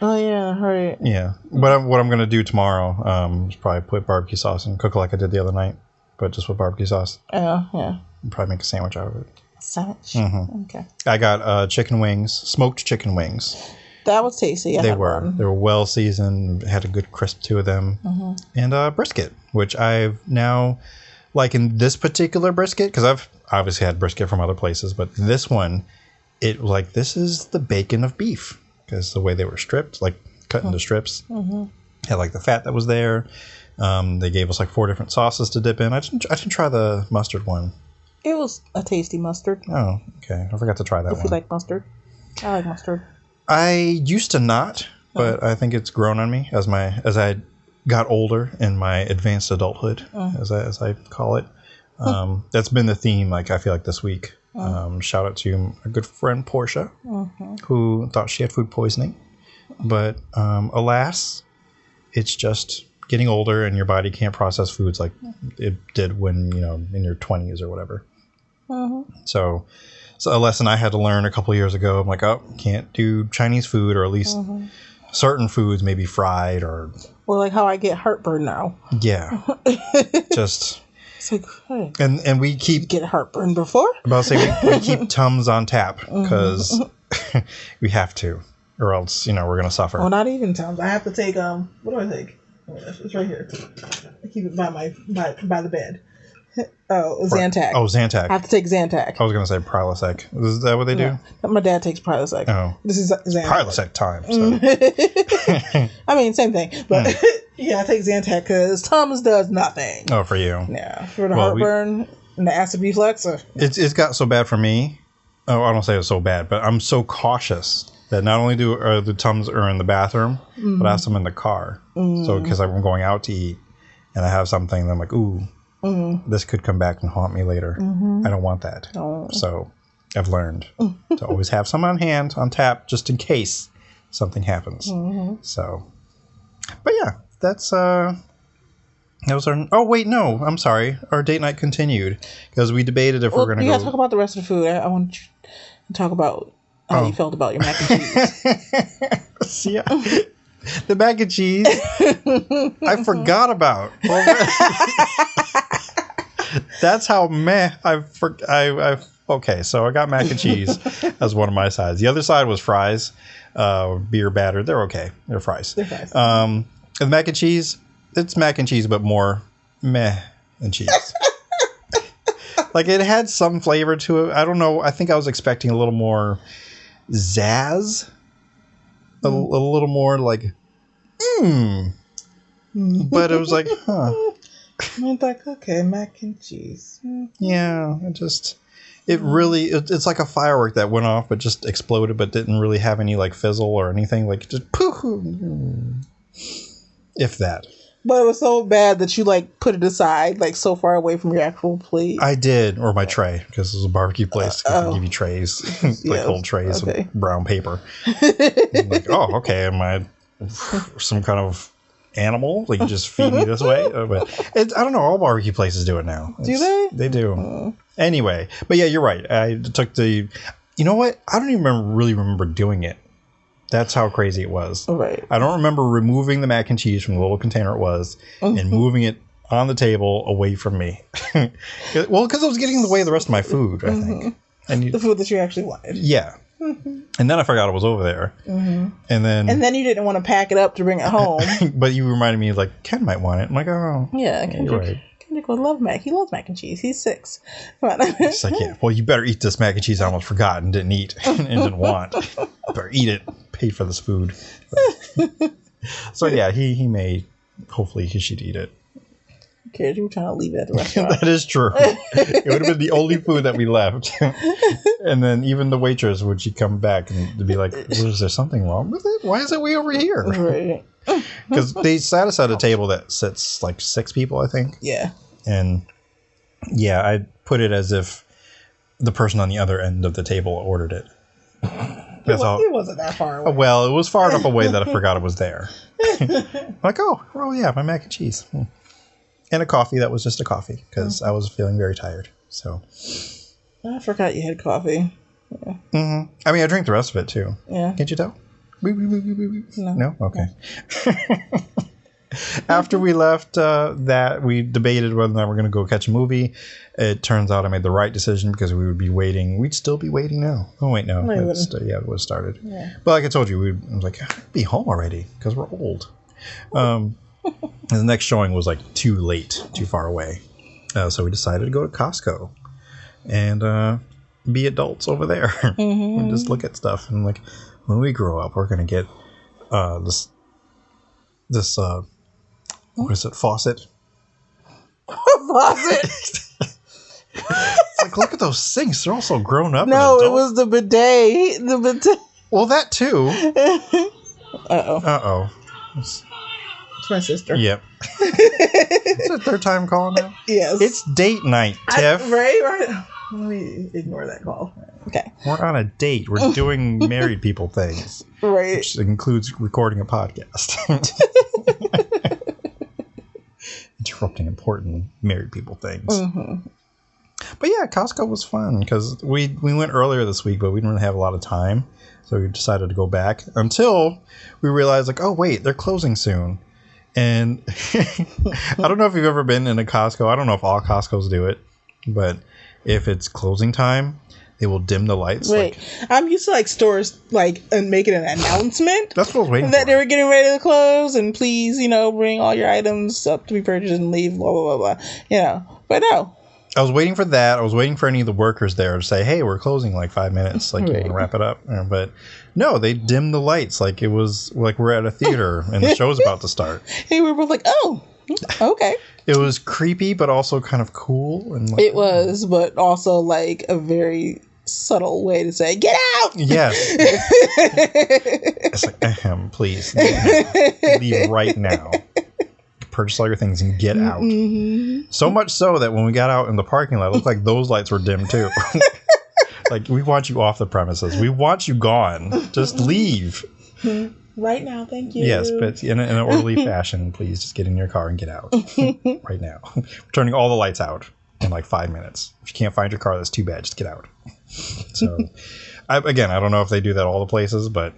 Speaker 3: Oh yeah, right.
Speaker 2: Yeah, but what I'm gonna do tomorrow is probably put barbecue sauce and cook it like I did the other night, but just with barbecue sauce.
Speaker 3: Oh yeah.
Speaker 2: And probably make a sandwich out of it.
Speaker 3: Sandwich. Okay.
Speaker 2: I got chicken wings, smoked chicken wings.
Speaker 3: That was tasty.
Speaker 2: They were well seasoned, had a good crisp to them, and brisket, which I've now like in this particular brisket because I've obviously had brisket from other places, but this one, this is the bacon of beef because the way they were stripped, like cut into strips, had like the fat that was there. They gave us like 4 different sauces to dip in. I didn't try the mustard one.
Speaker 3: It was a tasty mustard.
Speaker 2: Oh, okay. I forgot to try that one.
Speaker 3: If you like mustard. I like mustard.
Speaker 2: I used to not but I think it's grown on me as I got older in my advanced adulthood, as I call it. That's been the theme. Like I feel like this week. Shout out to a good friend Portia, who thought she had food poisoning, but alas, it's just getting older and your body can't process foods like it did when in your 20s or whatever. So a lesson I had to learn a couple years ago. I'm like, oh, can't do Chinese food, or at least certain foods, maybe fried or.
Speaker 3: Well, like how I get heartburn now.
Speaker 2: Yeah, just.
Speaker 3: It's like, hey,
Speaker 2: and we keep
Speaker 3: get heartburn before.
Speaker 2: About to say we keep Tums on tap because we have to, or else we're gonna suffer.
Speaker 3: Well, not even Tums. I have to take what do I take? Oh, it's right here. I keep it by the bed. Oh, Zantac.
Speaker 2: Oh, Zantac.
Speaker 3: I have to take Zantac.
Speaker 2: I was gonna say Prilosec. Is that what they do?
Speaker 3: My dad takes Prilosec.
Speaker 2: Oh,
Speaker 3: this is Zantac.
Speaker 2: Prilosec time. So.
Speaker 3: I mean, same thing, but yeah, I take Zantac because Tums does nothing.
Speaker 2: Oh, for you?
Speaker 3: Yeah, for the heartburn and the acid reflux.
Speaker 2: It's got so bad for me. Oh, I don't say it's so bad, but I'm so cautious that not only do the Tums are in the bathroom, but I have some in the car. So because I'm going out to eat and I have something, and I'm like, ooh. This could come back and haunt me later. I don't want that. So I've learned to always have some on hand, on tap, just in case something happens. So, but yeah, that was our. Oh wait, no, I'm sorry. Our date night continued because we debated if we're going to go.
Speaker 3: You got to talk about the rest of the food. I want you to talk about how you felt about your mac and cheese.
Speaker 2: Yeah. The mac and cheese, I forgot about. That's how meh. Okay, so I got mac and cheese as one of my sides. The other side was fries, beer batter. They're okay. They're fries. The mac and cheese, it's mac and cheese, but more meh than cheese. Like it had some flavor to it. I don't know. I think I was expecting a little more zazz. A little more like, but it was like, huh.
Speaker 3: I'm like, okay, mac and cheese.
Speaker 2: Yeah, it's like a firework that went off but just exploded but didn't really have any like fizzle or anything. Like just poof, if that. But
Speaker 3: it was so bad that you like put it aside, like so far away from your actual plate.
Speaker 2: I did, or my tray, because it was a barbecue place. They give you trays, like old trays with brown paper. I'm like, oh, okay, am I some kind of animal? Like, you just feed me this way? But I don't know. All barbecue places do it now.
Speaker 3: Do they?
Speaker 2: They do. Anyway, but yeah, you're right. I took the. You know what? I don't even really remember doing it. That's how crazy it was.
Speaker 3: Right.
Speaker 2: I don't remember removing the mac and cheese from the little container it was and moving it on the table away from me. Well, because I was getting in the way of the rest of my food, I think. And
Speaker 3: the food that you actually wanted.
Speaker 2: Yeah. And then I forgot it was over there. And then
Speaker 3: you didn't want to pack it up to bring it home.
Speaker 2: But you reminded me, like, Ken might want it. I'm like, oh.
Speaker 3: Yeah, you're right. Kendrick would love mac. He loves mac and cheese. He's 6. Come on.
Speaker 2: It's like, yeah, well, you better eat this mac and cheese I almost forgot and didn't eat and didn't want. Better eat it. Pay for this food. So yeah, he made. Hopefully he should eat it.
Speaker 3: Who cares? You were trying to leave it at the restaurant.
Speaker 2: That is true. It would have been the only food that we left. And then even the waitress, would she come back and be like, "Was there something wrong with it? Why is it way over here?"
Speaker 3: Right.
Speaker 2: Because they sat us at a table that sits like 6 people, I think.
Speaker 3: Yeah.
Speaker 2: And yeah, I put it as if the person on the other end of the table ordered it.
Speaker 3: It wasn't that far away.
Speaker 2: Well, it was far enough away that I forgot it was there. Like, oh yeah, my mac and cheese. And a coffee that was just a coffee because I was feeling very tired. So
Speaker 3: I forgot you had coffee. Yeah.
Speaker 2: I mean, I drank the rest of it too.
Speaker 3: Yeah.
Speaker 2: Can't you tell? No? Okay.
Speaker 3: No.
Speaker 2: After we left that, we debated whether or not we're going to go catch a movie. It turns out I made the right decision because we would be waiting. We'd still be waiting now. Oh, wait, no. It would have started. Yeah. But like I told you, I was like, I'd be home already because we're old. And the next showing was like too late, too far away. So we decided to go to Costco and be adults over there and just look at stuff. And like, when we grow up, we're going to get this what is it? Faucet?
Speaker 3: Faucet?
Speaker 2: It's like, look at those sinks. They're all so grown up.
Speaker 3: No, it was the bidet. The bidet.
Speaker 2: Well, that too.
Speaker 3: It's my sister.
Speaker 2: Yep. It's the third time calling now?
Speaker 3: Yes.
Speaker 2: It's date night, Tiff.
Speaker 3: Right. Let me ignore that call. Okay.
Speaker 2: We're on a date. We're doing married people things.
Speaker 3: Right.
Speaker 2: Which includes recording a podcast. Interrupting important married people things.
Speaker 3: Mm-hmm.
Speaker 2: But yeah, Costco was fun because we went earlier this week, but we didn't really have a lot of time. So we decided to go back until we realized, like, oh, wait, they're closing soon. And I don't know if you've ever been in a Costco. I don't know if all Costcos do it. But if it's closing time, they will dim the lights.
Speaker 3: Right. I'm used to like stores like and making an announcement.
Speaker 2: That's what I was waiting
Speaker 3: that
Speaker 2: for.
Speaker 3: They were getting ready to close, and please, bring all your items up to be purchased and leave. Blah blah blah blah. But no.
Speaker 2: I was waiting for that. I was waiting for any of the workers there to say, "Hey, we're closing in like 5 minutes. Like, you want to wrap it up?" But no, they dimmed the lights like it was like we're at a theater and the show's about to start.
Speaker 3: Hey, we were both like, "Oh, okay."
Speaker 2: It was creepy, but also kind of cool. And like,
Speaker 3: it was, but also like a very subtle way to say, "Get out!"
Speaker 2: Yes. It's like, please leave right now. Purchase all your things and get out. Mm-hmm. So much so that when we got out in the parking lot, it looked like those lights were dim too. Like, we want you off the premises. We want you gone. Just leave.
Speaker 3: Right now, thank you.
Speaker 2: Yes, but in an orderly fashion, please just get in your car and get out. Right now. We're turning all the lights out in like 5 minutes. If you can't find your car, that's too bad. Just get out. So, I don't know if they do that all the places, but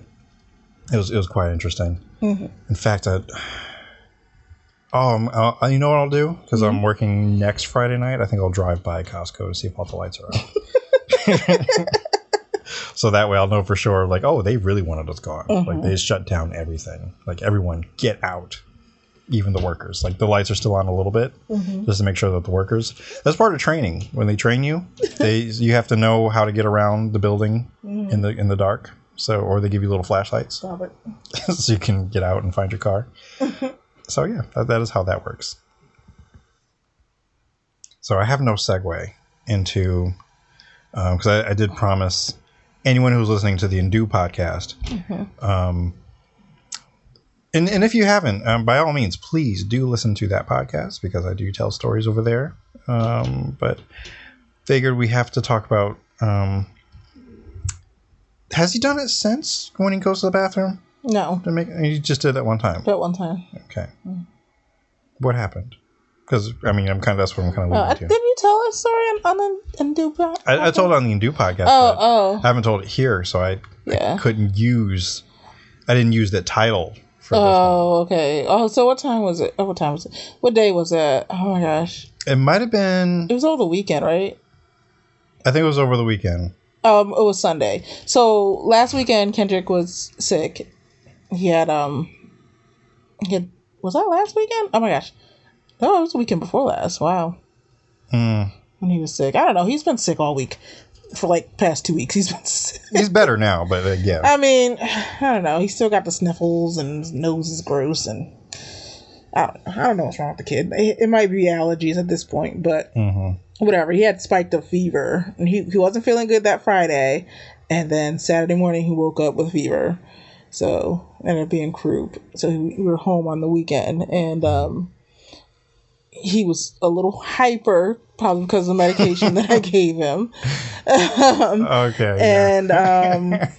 Speaker 2: it was quite interesting. Mm-hmm. In fact, you know what I'll do? Because I'm working next Friday night. I think I'll drive by Costco to see if all the lights are out. So that way I'll know for sure, like, oh, they really wanted us gone. Mm-hmm. Like, they shut down everything. Like, everyone get out. Even the workers. Like, the lights are still on a little bit, just to make sure that the workers... That's part of training. When they train you, you have to know how to get around the building in the dark. So, or they give you little flashlights.
Speaker 3: Stop it.
Speaker 2: So you can get out and find your car. So yeah, that is how that works. So I have no segue into, because I did promise anyone who's listening to the Undo podcast, and if you haven't, by all means, please do listen to that podcast because I do tell stories over there. But figured we have to talk about, has he done it since when he goes to the bathroom?
Speaker 3: No.
Speaker 2: You just did that one time?
Speaker 3: That one time.
Speaker 2: Okay. What happened? Because, that's what I'm kind of leading to.
Speaker 3: Didn't you tell that story on the Undo podcast?
Speaker 2: I told it on the Undo podcast. I haven't told it here, so I couldn't use... I didn't use that title for this one.
Speaker 3: Okay. Oh, so what time was it? What day was that? Oh, my gosh.
Speaker 2: It might have been...
Speaker 3: It was over the weekend, right?
Speaker 2: I think it was over the weekend.
Speaker 3: It was Sunday. So, last weekend, Kendrick was sick. He had, was that last weekend? Oh my gosh. No, it was the weekend before last. Wow. When he was sick. I don't know. He's been sick all week. For like past 2 weeks. He's been sick. He's
Speaker 2: better now, but yeah.
Speaker 3: I mean, I don't know. He still got the sniffles and his nose is gross and I don't know what's wrong with the kid. It might be allergies at this point, but whatever. He had spiked up fever and he wasn't feeling good that Friday. And then Saturday morning he woke up with fever. So, ended up being croup. So, we were home on the weekend, and he was a little hyper, probably because of the medication that I gave him.
Speaker 2: Okay.
Speaker 3: And, I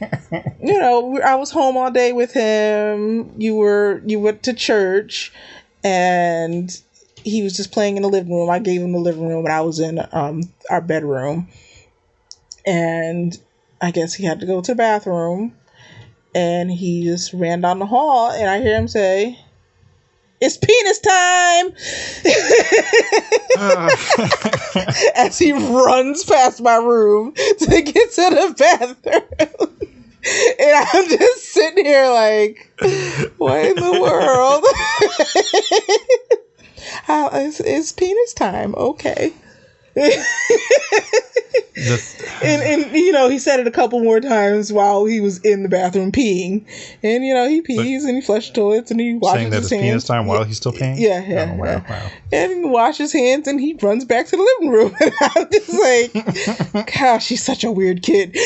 Speaker 3: was home all day with him. You went to church, and he was just playing in the living room. I gave him the living room, and I was in our bedroom. And I guess he had to go to the bathroom. And he just ran down the hall, and I hear him say, "It's penis time!" As he runs past my room to get to the bathroom. And I'm just sitting here like, what in the world? It's penis time. Okay. And he said it a couple more times while he was in the bathroom peeing, and he pees and he flushes toilets and he washes
Speaker 2: saying that
Speaker 3: his
Speaker 2: it's
Speaker 3: hands.
Speaker 2: Penis time while he's still peeing.
Speaker 3: Yeah.
Speaker 2: Oh, wow.
Speaker 3: And he washes his hands and he runs back to the living room, and I'm just like, gosh, he's such a weird kid.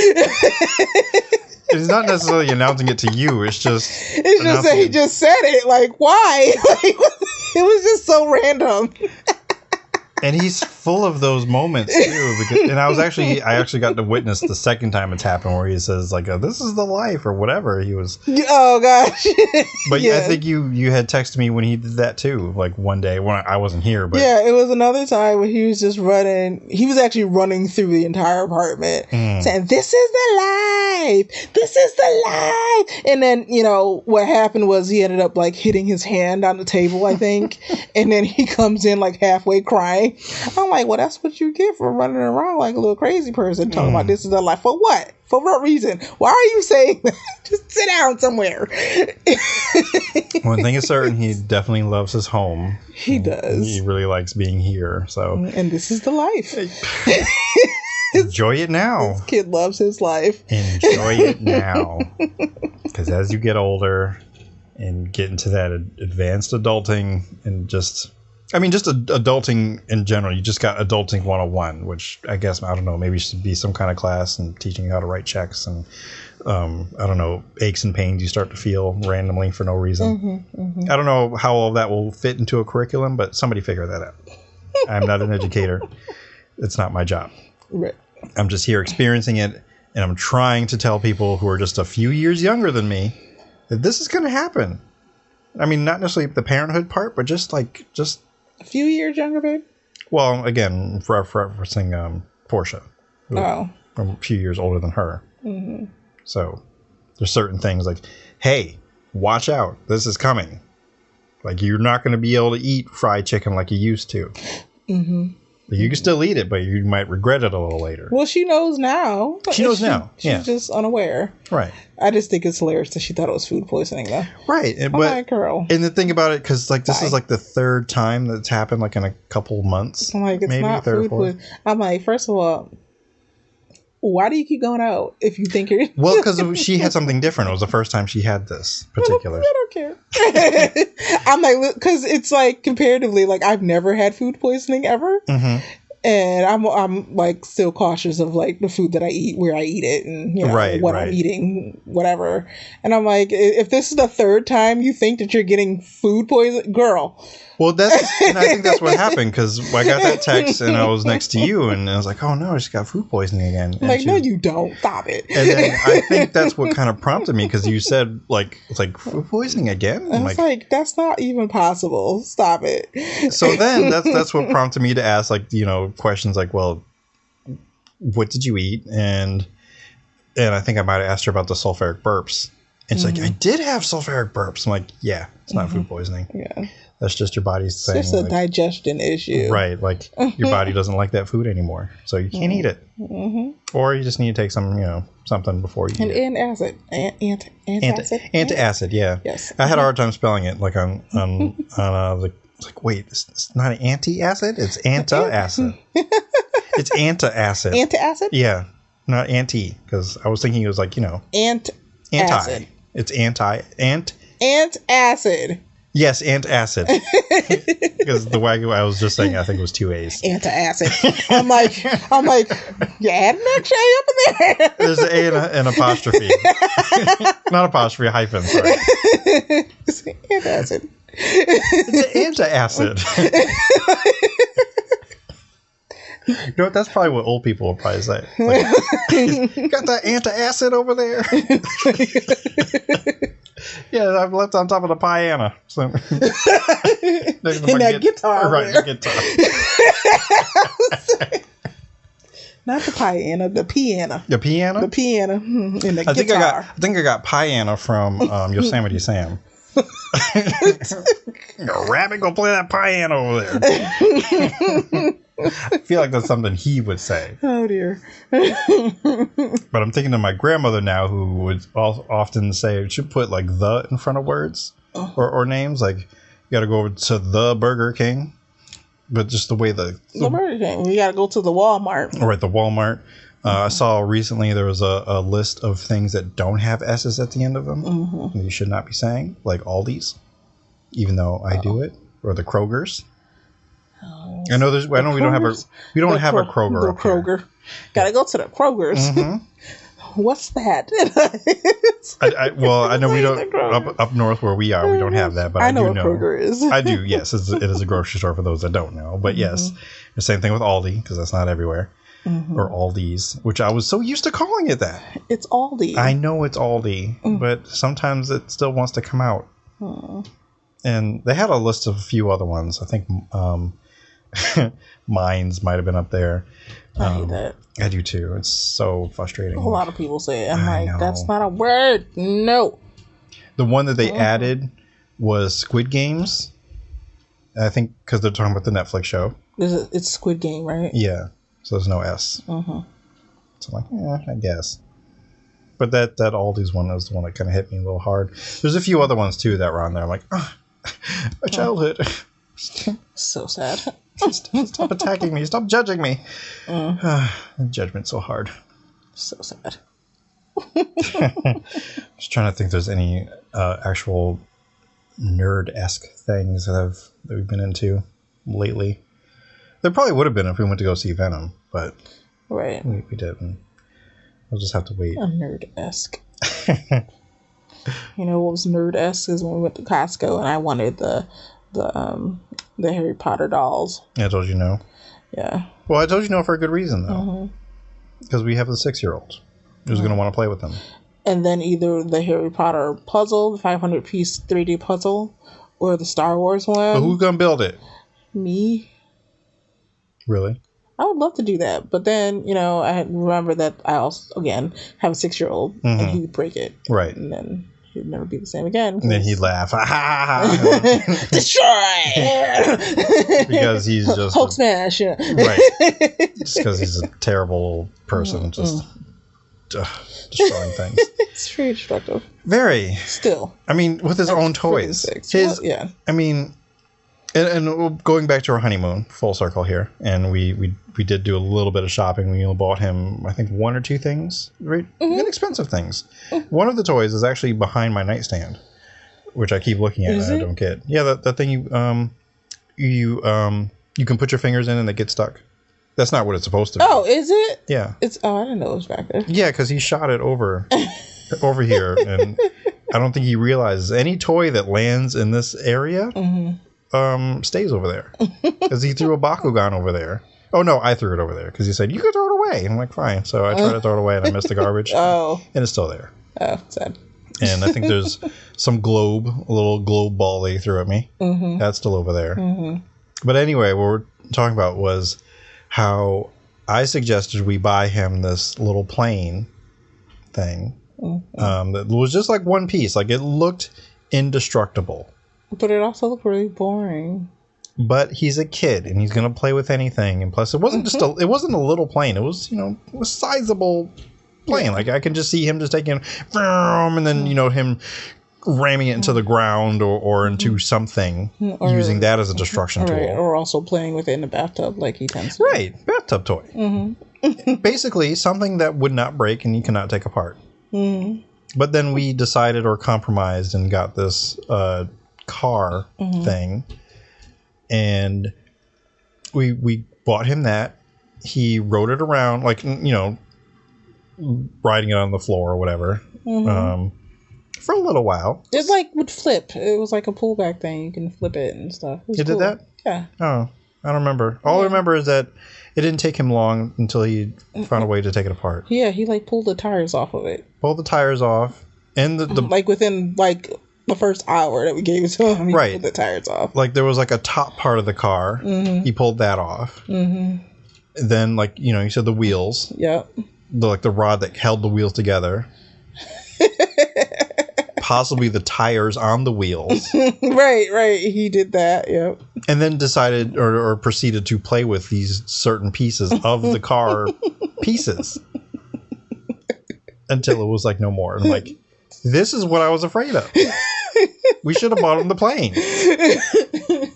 Speaker 2: It's not necessarily announcing it to you. It's just
Speaker 3: that he just said it. Like, why? Like, it was just so random.
Speaker 2: And he's full of those moments too. And I actually got to witness the second time it's happened, where he says like, "This is the life" or whatever. He was.
Speaker 3: Oh gosh.
Speaker 2: But yeah. I think you had texted me when he did that too. Like one day when I wasn't here. But
Speaker 3: yeah, it was another time when he was just running. He was actually running through the entire apartment, saying, "This is the life. This is the life." And then what happened was he ended up like hitting his hand on the table, I think, and then he comes in like halfway crying. I'm like, well, that's what you get for running around like a little crazy person talking about this is their life. For what? For what reason? Why are you saying that? Just sit down somewhere.
Speaker 2: One thing is certain, he definitely loves his home.
Speaker 3: He does.
Speaker 2: He really likes being here. So,
Speaker 3: and this is the life.
Speaker 2: Enjoy it now.
Speaker 3: This kid loves his life.
Speaker 2: Enjoy it now. Because as you get older and get into that advanced adulting and just adulting in general, you just got adulting 101, which I guess, I don't know, maybe should be some kind of class and teaching you how to write checks and, I don't know, aches and pains you start to feel randomly for no reason. I don't know how all that will fit into a curriculum, but somebody figure that out. I'm not an educator. It's not my job.
Speaker 3: Right.
Speaker 2: I'm just here experiencing it, and I'm trying to tell people who are just a few years younger than me that this is going to happen. I mean, not necessarily the parenthood part, but just
Speaker 3: a few years younger, babe?
Speaker 2: Well, again, referencing Portia. Who I'm a few years older than her. Mm-hmm. So there's certain things like, hey, watch out. This is coming. Like, you're not going to be able to eat fried chicken like you used to. Mm-hmm. You can still eat it, but you might regret it a little later.
Speaker 3: Well, she knows now.
Speaker 2: She's
Speaker 3: just unaware.
Speaker 2: Right.
Speaker 3: I just think it's hilarious that she thought it was food poisoning, though.
Speaker 2: Right.
Speaker 3: I'm like, girl.
Speaker 2: And the thing about it, because like this is like the third time that's happened, like in a couple months.
Speaker 3: I'm like, it's maybe not food poisoning. I'm like, first of all, why do you keep going out if you think you're...
Speaker 2: Well, because she had something different. It was the first time she had this particular.
Speaker 3: I don't care. I'm like, because it's like, comparatively, like, I've never had food poisoning ever. Mm-hmm. And I'm like still cautious of like the food that I eat, where I eat it, and what I'm eating, whatever. And I'm like, if this is the third time you think that you're getting food poison, girl.
Speaker 2: Well, and I think that's what happened, because I got that text and I was next to you and I was like, oh no, she got food poisoning again.
Speaker 3: I'm like, no, you don't. Stop it.
Speaker 2: And then I think that's what kind of prompted me, because you said like, it's like food poisoning again.
Speaker 3: I was like, that's not even possible. Stop it.
Speaker 2: So then that's what prompted me to ask questions like, well, what did you eat? And I think I might have asked her about the sulfuric burps. And she's like, I did have sulfuric burps. I'm like, yeah, it's not food poisoning.
Speaker 3: Yeah.
Speaker 2: That's just your body's saying.
Speaker 3: It's just a digestion issue.
Speaker 2: Right. Like, your body doesn't like that food anymore. So you can't eat it. Mm-hmm. Or you just need to take some, something before you eat it.
Speaker 3: Antacid.
Speaker 2: Antacid, yeah.
Speaker 3: Yes.
Speaker 2: I had a hard time spelling it. Like, wait, it's not an anti-acid? It's antacid. It's antacid.
Speaker 3: Antacid?
Speaker 2: Yeah. Not anti, because I was thinking it was like,
Speaker 3: Anti.
Speaker 2: It's
Speaker 3: Antacid.
Speaker 2: Yes, antacid. Because the Wagyu I was just saying, I think it was 2 A's.
Speaker 3: Antacid. I'm like, you add an extra A up in there?
Speaker 2: There's an A and an apostrophe. Not apostrophe, hyphen, sorry.
Speaker 3: It's antacid.
Speaker 2: It's an antacid. You know what? That's probably what old people will probably say. Like, got that antacid over there? Yeah, I've left on top of the piano. So.
Speaker 3: And that guitar.
Speaker 2: Right, the guitar.
Speaker 3: Not the piano, the piano.
Speaker 2: The piano?
Speaker 3: The piano. And the guitar.
Speaker 2: I think I got piano from Yosemite Sam. Rabbit, go play that piano over there. I feel like that's something he would say.
Speaker 3: Oh dear.
Speaker 2: But I'm thinking of my grandmother now, who would often say, she put like the in front of words or names. Like, you got to go over to the Burger King. But just the way the
Speaker 3: Burger King. You got to go to the Walmart.
Speaker 2: Right, the Walmart. I saw recently there was a list of things that don't have S's at the end of them. Mm-hmm. You should not be saying, like Aldi's, even though I do it, or the Kroger's. Oh, I know there's. We don't have a Kroger.
Speaker 3: The Kroger. Gotta go to the Kroger's. Mm-hmm. what's that?
Speaker 2: Well, I know we don't up north where we are. We don't have that, but I
Speaker 3: know
Speaker 2: do
Speaker 3: what
Speaker 2: know.
Speaker 3: Kroger is.
Speaker 2: I do. Yes, it is a grocery store for those that don't know. But yes, the same thing with Aldi because that's not everywhere, or Aldi's, which I was so used to calling it that.
Speaker 3: It's Aldi.
Speaker 2: I know it's Aldi, but sometimes it still wants to come out. And they had a list of a few other ones. I think Mines might have been up there.
Speaker 3: I hate that.
Speaker 2: I do too. It's so frustrating.
Speaker 3: A lot of people say it. I'm like, that's not a word. No.
Speaker 2: The one that they added was Squid Games. I think because they're talking about the Netflix show.
Speaker 3: It's Squid Game, right?
Speaker 2: Yeah. So there's no S. So I'm like, I guess. But that Aldi's one is the one that kind of hit me a little hard. There's a few other ones too that were on there. I'm like, my childhood.
Speaker 3: So sad.
Speaker 2: Stop attacking me. Stop judging me. Judgment's so hard.
Speaker 3: So sad.
Speaker 2: Just trying to think if there's any actual nerd-esque things that we've been into lately. There probably would have been if we went to go see Venom, but
Speaker 3: right.
Speaker 2: we didn't. We'll just have to wait.
Speaker 3: A nerd-esque. You know what was nerd-esque is when we went to Costco and I wanted the Harry Potter dolls.
Speaker 2: I told you no.
Speaker 3: Yeah.
Speaker 2: Well, I told you no for a good reason, though. Because we have the 6-year-old who's going to want to play with them. And
Speaker 3: then either the Harry Potter puzzle, the 500-piece 3D puzzle, or the Star Wars one.
Speaker 2: But who's going to build it?
Speaker 3: Me.
Speaker 2: Really?
Speaker 3: I would love to do that. But then, I remember that I also, again, have a 6-year-old and he would break it.
Speaker 2: Right.
Speaker 3: And then he'd never be the same again.
Speaker 2: And then he'd laugh.
Speaker 3: Destroy!
Speaker 2: Because he's just...
Speaker 3: Hulk smash.
Speaker 2: Right. Just because he's a terrible person. Just destroying things.
Speaker 3: It's very destructive.
Speaker 2: Very.
Speaker 3: Still.
Speaker 2: I mean, with his own toys.
Speaker 3: Yeah.
Speaker 2: I mean... And going back to our honeymoon, full circle here, and we did do a little bit of shopping. We bought him, I think, 1 or 2 things, very inexpensive things. One of the toys is actually behind my nightstand, which I keep looking at and I don't get. Yeah, that thing you can put your fingers in and it gets stuck. That's not what it's supposed to be.
Speaker 3: Oh, is it?
Speaker 2: Yeah.
Speaker 3: I didn't know it was back there.
Speaker 2: Yeah, because he shot it over here, and I don't think he realizes any toy that lands in this area. Stays over there because he threw a Bakugan over there. Oh no, I threw it over there because he said you could throw it away. And I'm like, fine. So I tried to throw it away and I missed the garbage. And it's still there.
Speaker 3: Oh, sad.
Speaker 2: And I think there's some globe, a little globe ball they threw at me. That's still over there. But anyway, what we're talking about was how I suggested we buy him this little plane thing that was just like one piece. Like it looked indestructible.
Speaker 3: But it also looked really boring.
Speaker 2: But he's a kid and he's going to play with anything. And plus, it wasn't just it wasn't a little plane. It was, a sizable plane. Like I can just see him just taking and then, him ramming it into the ground or into something, using that as a destruction tool.
Speaker 3: Or also playing with it in the bathtub like he tends to.
Speaker 2: Right. Bathtub toy. Basically, something that would not break and you cannot take apart. But then we decided or compromised and got this car thing, and we bought him that. He rode it around, like riding it on the floor or whatever, for a little while.
Speaker 3: It would flip. It was like a pullback thing. You can flip it and stuff.
Speaker 2: You did that?
Speaker 3: Yeah.
Speaker 2: Oh, I don't remember. All I remember is that it didn't take him long until he found a way to take it apart.
Speaker 3: Yeah, he pulled the tires off of it.
Speaker 2: Pulled the tires off, and the
Speaker 3: within the first hour that we gave it to him, he pulled the tires off.
Speaker 2: Like there was a top part of the car. He pulled that off. Then you said the wheels.
Speaker 3: Yep.
Speaker 2: The rod that held the wheels together. Possibly the tires on the wheels.
Speaker 3: Right. He did that. Yep. And
Speaker 2: then decided or proceeded to play with these certain pieces of the car pieces until it was no more. And I'm this is what I was afraid of. We should have bought him the plane.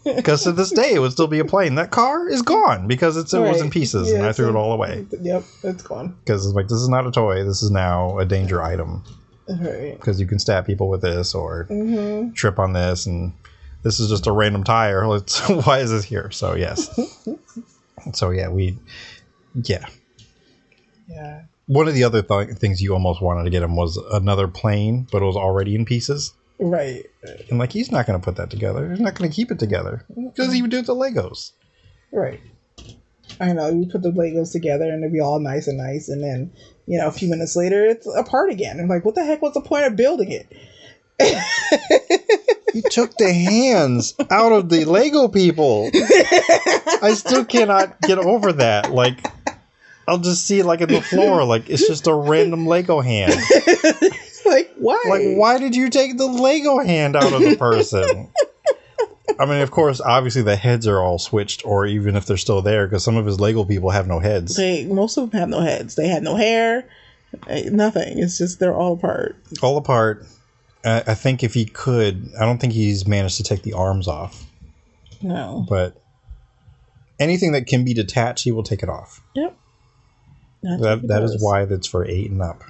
Speaker 2: Because to this day, it would still be a plane. That car is gone because it was in pieces, and I threw it all away.
Speaker 3: Yep, it's gone.
Speaker 2: Because it's this is not a toy. This is now a danger item.
Speaker 3: Right.
Speaker 2: Because you can stab people with this or trip on this, and this is just a random tire. Why is this here? So, yes. So, yeah,
Speaker 3: Yeah.
Speaker 2: one of the other things you almost wanted to get him was another plane, but it was already in pieces.
Speaker 3: Right.
Speaker 2: And like, he's not going to put that together. He's not going to keep it together because he would do it to Legos.
Speaker 3: Right. I know. You put the Legos together and it'd be all nice, and then, a few minutes later, it's apart again. I'm like, what the heck was the point of building it?
Speaker 2: He took the hands out of the Lego people. I still cannot get over that. Like, I'll just see it like in the floor. Like, it's just a random Lego hand.
Speaker 3: Like, why?
Speaker 2: Like, why did you take the Lego hand out of the person? I mean, of course, obviously the heads are all switched, or even if they're still there, because some of his Lego people have no heads.
Speaker 3: Most of them have no heads. They had no hair, nothing. It's just they're all apart.
Speaker 2: All apart. I think if he could, I don't think he's managed to take the arms off.
Speaker 3: No.
Speaker 2: But anything that can be detached, he will take it off.
Speaker 3: Yep.
Speaker 2: That is why that's for 8 and up.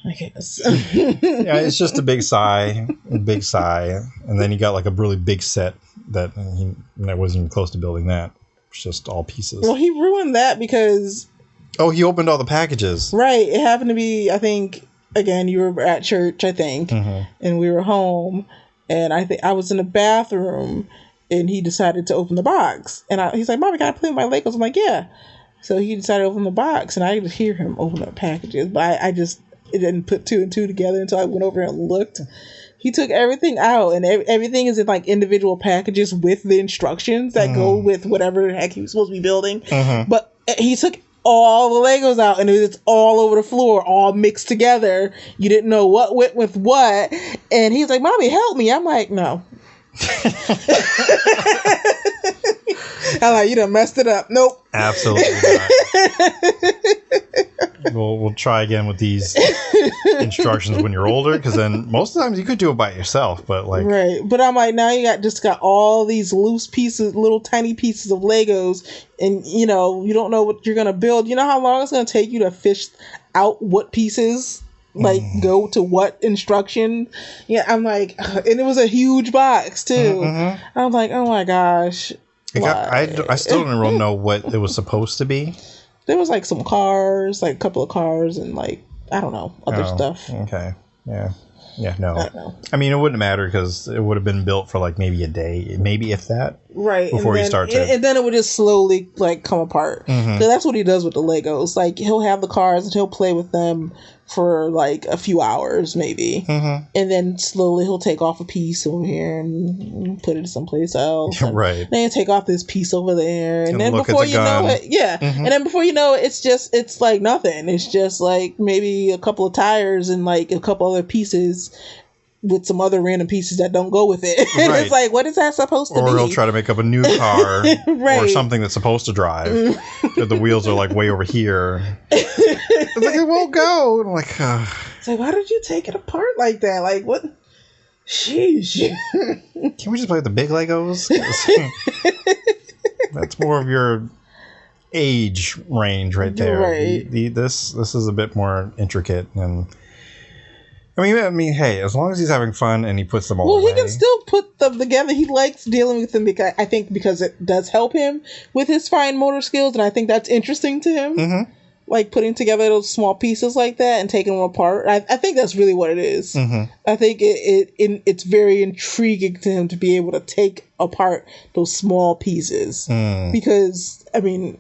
Speaker 3: I guess.
Speaker 2: Yeah, it's just a big sigh, and then he got like a really big set that wasn't even close to building that. It's just all pieces.
Speaker 3: Well, he ruined that because...
Speaker 2: Oh, he opened all the packages.
Speaker 3: Right. It happened to be, I think, again, you were at church, I think, and we were home, and I think I was in the bathroom, and he decided to open the box, and he's like, "Mommy, can I play with my Legos?" I'm like, "Yeah." So he decided to open the box, and I could hear him open up packages, but it didn't put 2 and 2 together until I went over and looked. He took everything out, and everything is in like individual packages with the instructions that go with whatever the heck he was supposed to be building. But he took all the Legos out, and it's all over the floor, all mixed together. You didn't know what went with what, and he's like, "Mommy, help me." I'm like, "No." I'm like, "You done messed it up." Nope.
Speaker 2: Absolutely not. We'll try again with these instructions when you're older, because then most of the times you could do it by yourself, but like...
Speaker 3: Right. But I'm like, now you got all these loose pieces, little tiny pieces of Legos, and you don't know what you're going to build. You know how long it's going to take you to fish out what pieces go to what instruction? Yeah, I'm like, and it was a huge box too. I'm like, oh my gosh.
Speaker 2: I still don't really know what it was supposed to be.
Speaker 3: There was like some cars, like a couple of cars, and like, I don't know, other stuff.
Speaker 2: Okay. Yeah. Yeah, no.
Speaker 3: I don't know.
Speaker 2: I mean, it wouldn't matter because it would have been built for like maybe a day, maybe if that.
Speaker 3: Right.
Speaker 2: Before you start to...
Speaker 3: And then it would just slowly like come apart. So that's what he does with the Legos. Like, he'll have the cars and he'll play with them for like a few hours maybe. And then slowly he'll take off a piece over here and put it someplace else.
Speaker 2: Right.
Speaker 3: Then he'll take off this piece over there. And then
Speaker 2: look
Speaker 3: before
Speaker 2: at the
Speaker 3: you know
Speaker 2: gun.
Speaker 3: it, and then before you know it, it's like nothing. It's just like maybe a couple of tires and like a couple other pieces with some other random pieces that don't go with it.
Speaker 2: Right.
Speaker 3: It's like, what is that supposed to be?
Speaker 2: Or he'll try to make up a new car
Speaker 3: Right.
Speaker 2: or something that's supposed to drive. The wheels are like way over here. It's like, it won't go. I'm like,
Speaker 3: It's like, why did you take it apart like that? Like, what? Sheesh.
Speaker 2: Can we just play with the big Legos? That's more of your age range right there.
Speaker 3: Right.
Speaker 2: This is a bit more intricate, and I mean, hey, as long as he's having fun and he puts them all away.
Speaker 3: Well, he can still put them together. He likes dealing with them because it does help him with his fine motor skills, and I think that's interesting to him. Like putting together those small pieces like that and taking them apart. I think that's really what it is. I think it's very intriguing to him to be able to take apart those small pieces because, I mean,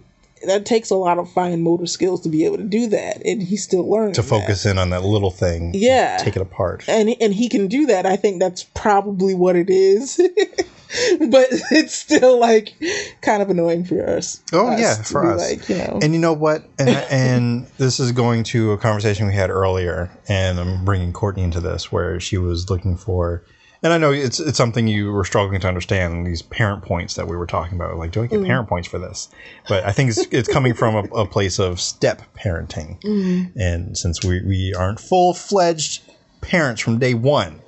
Speaker 3: that takes a lot of fine motor skills to be able to do that, and he's still learning
Speaker 2: to focus in on that little thing.
Speaker 3: Yeah,
Speaker 2: take it apart,
Speaker 3: and he can do that. I think that's probably what it is, but it's still like kind of annoying for us.
Speaker 2: Oh yeah, for us.
Speaker 3: Like,
Speaker 2: and you know what? And this is going to a conversation we had earlier, and I'm bringing Courtney into this, where she was looking for. And I know it's something you were struggling to understand, these parent points that we were talking about. Like, do I get parent points for this? But I think it's coming from a place of step parenting. And since we aren't full-fledged parents from day one,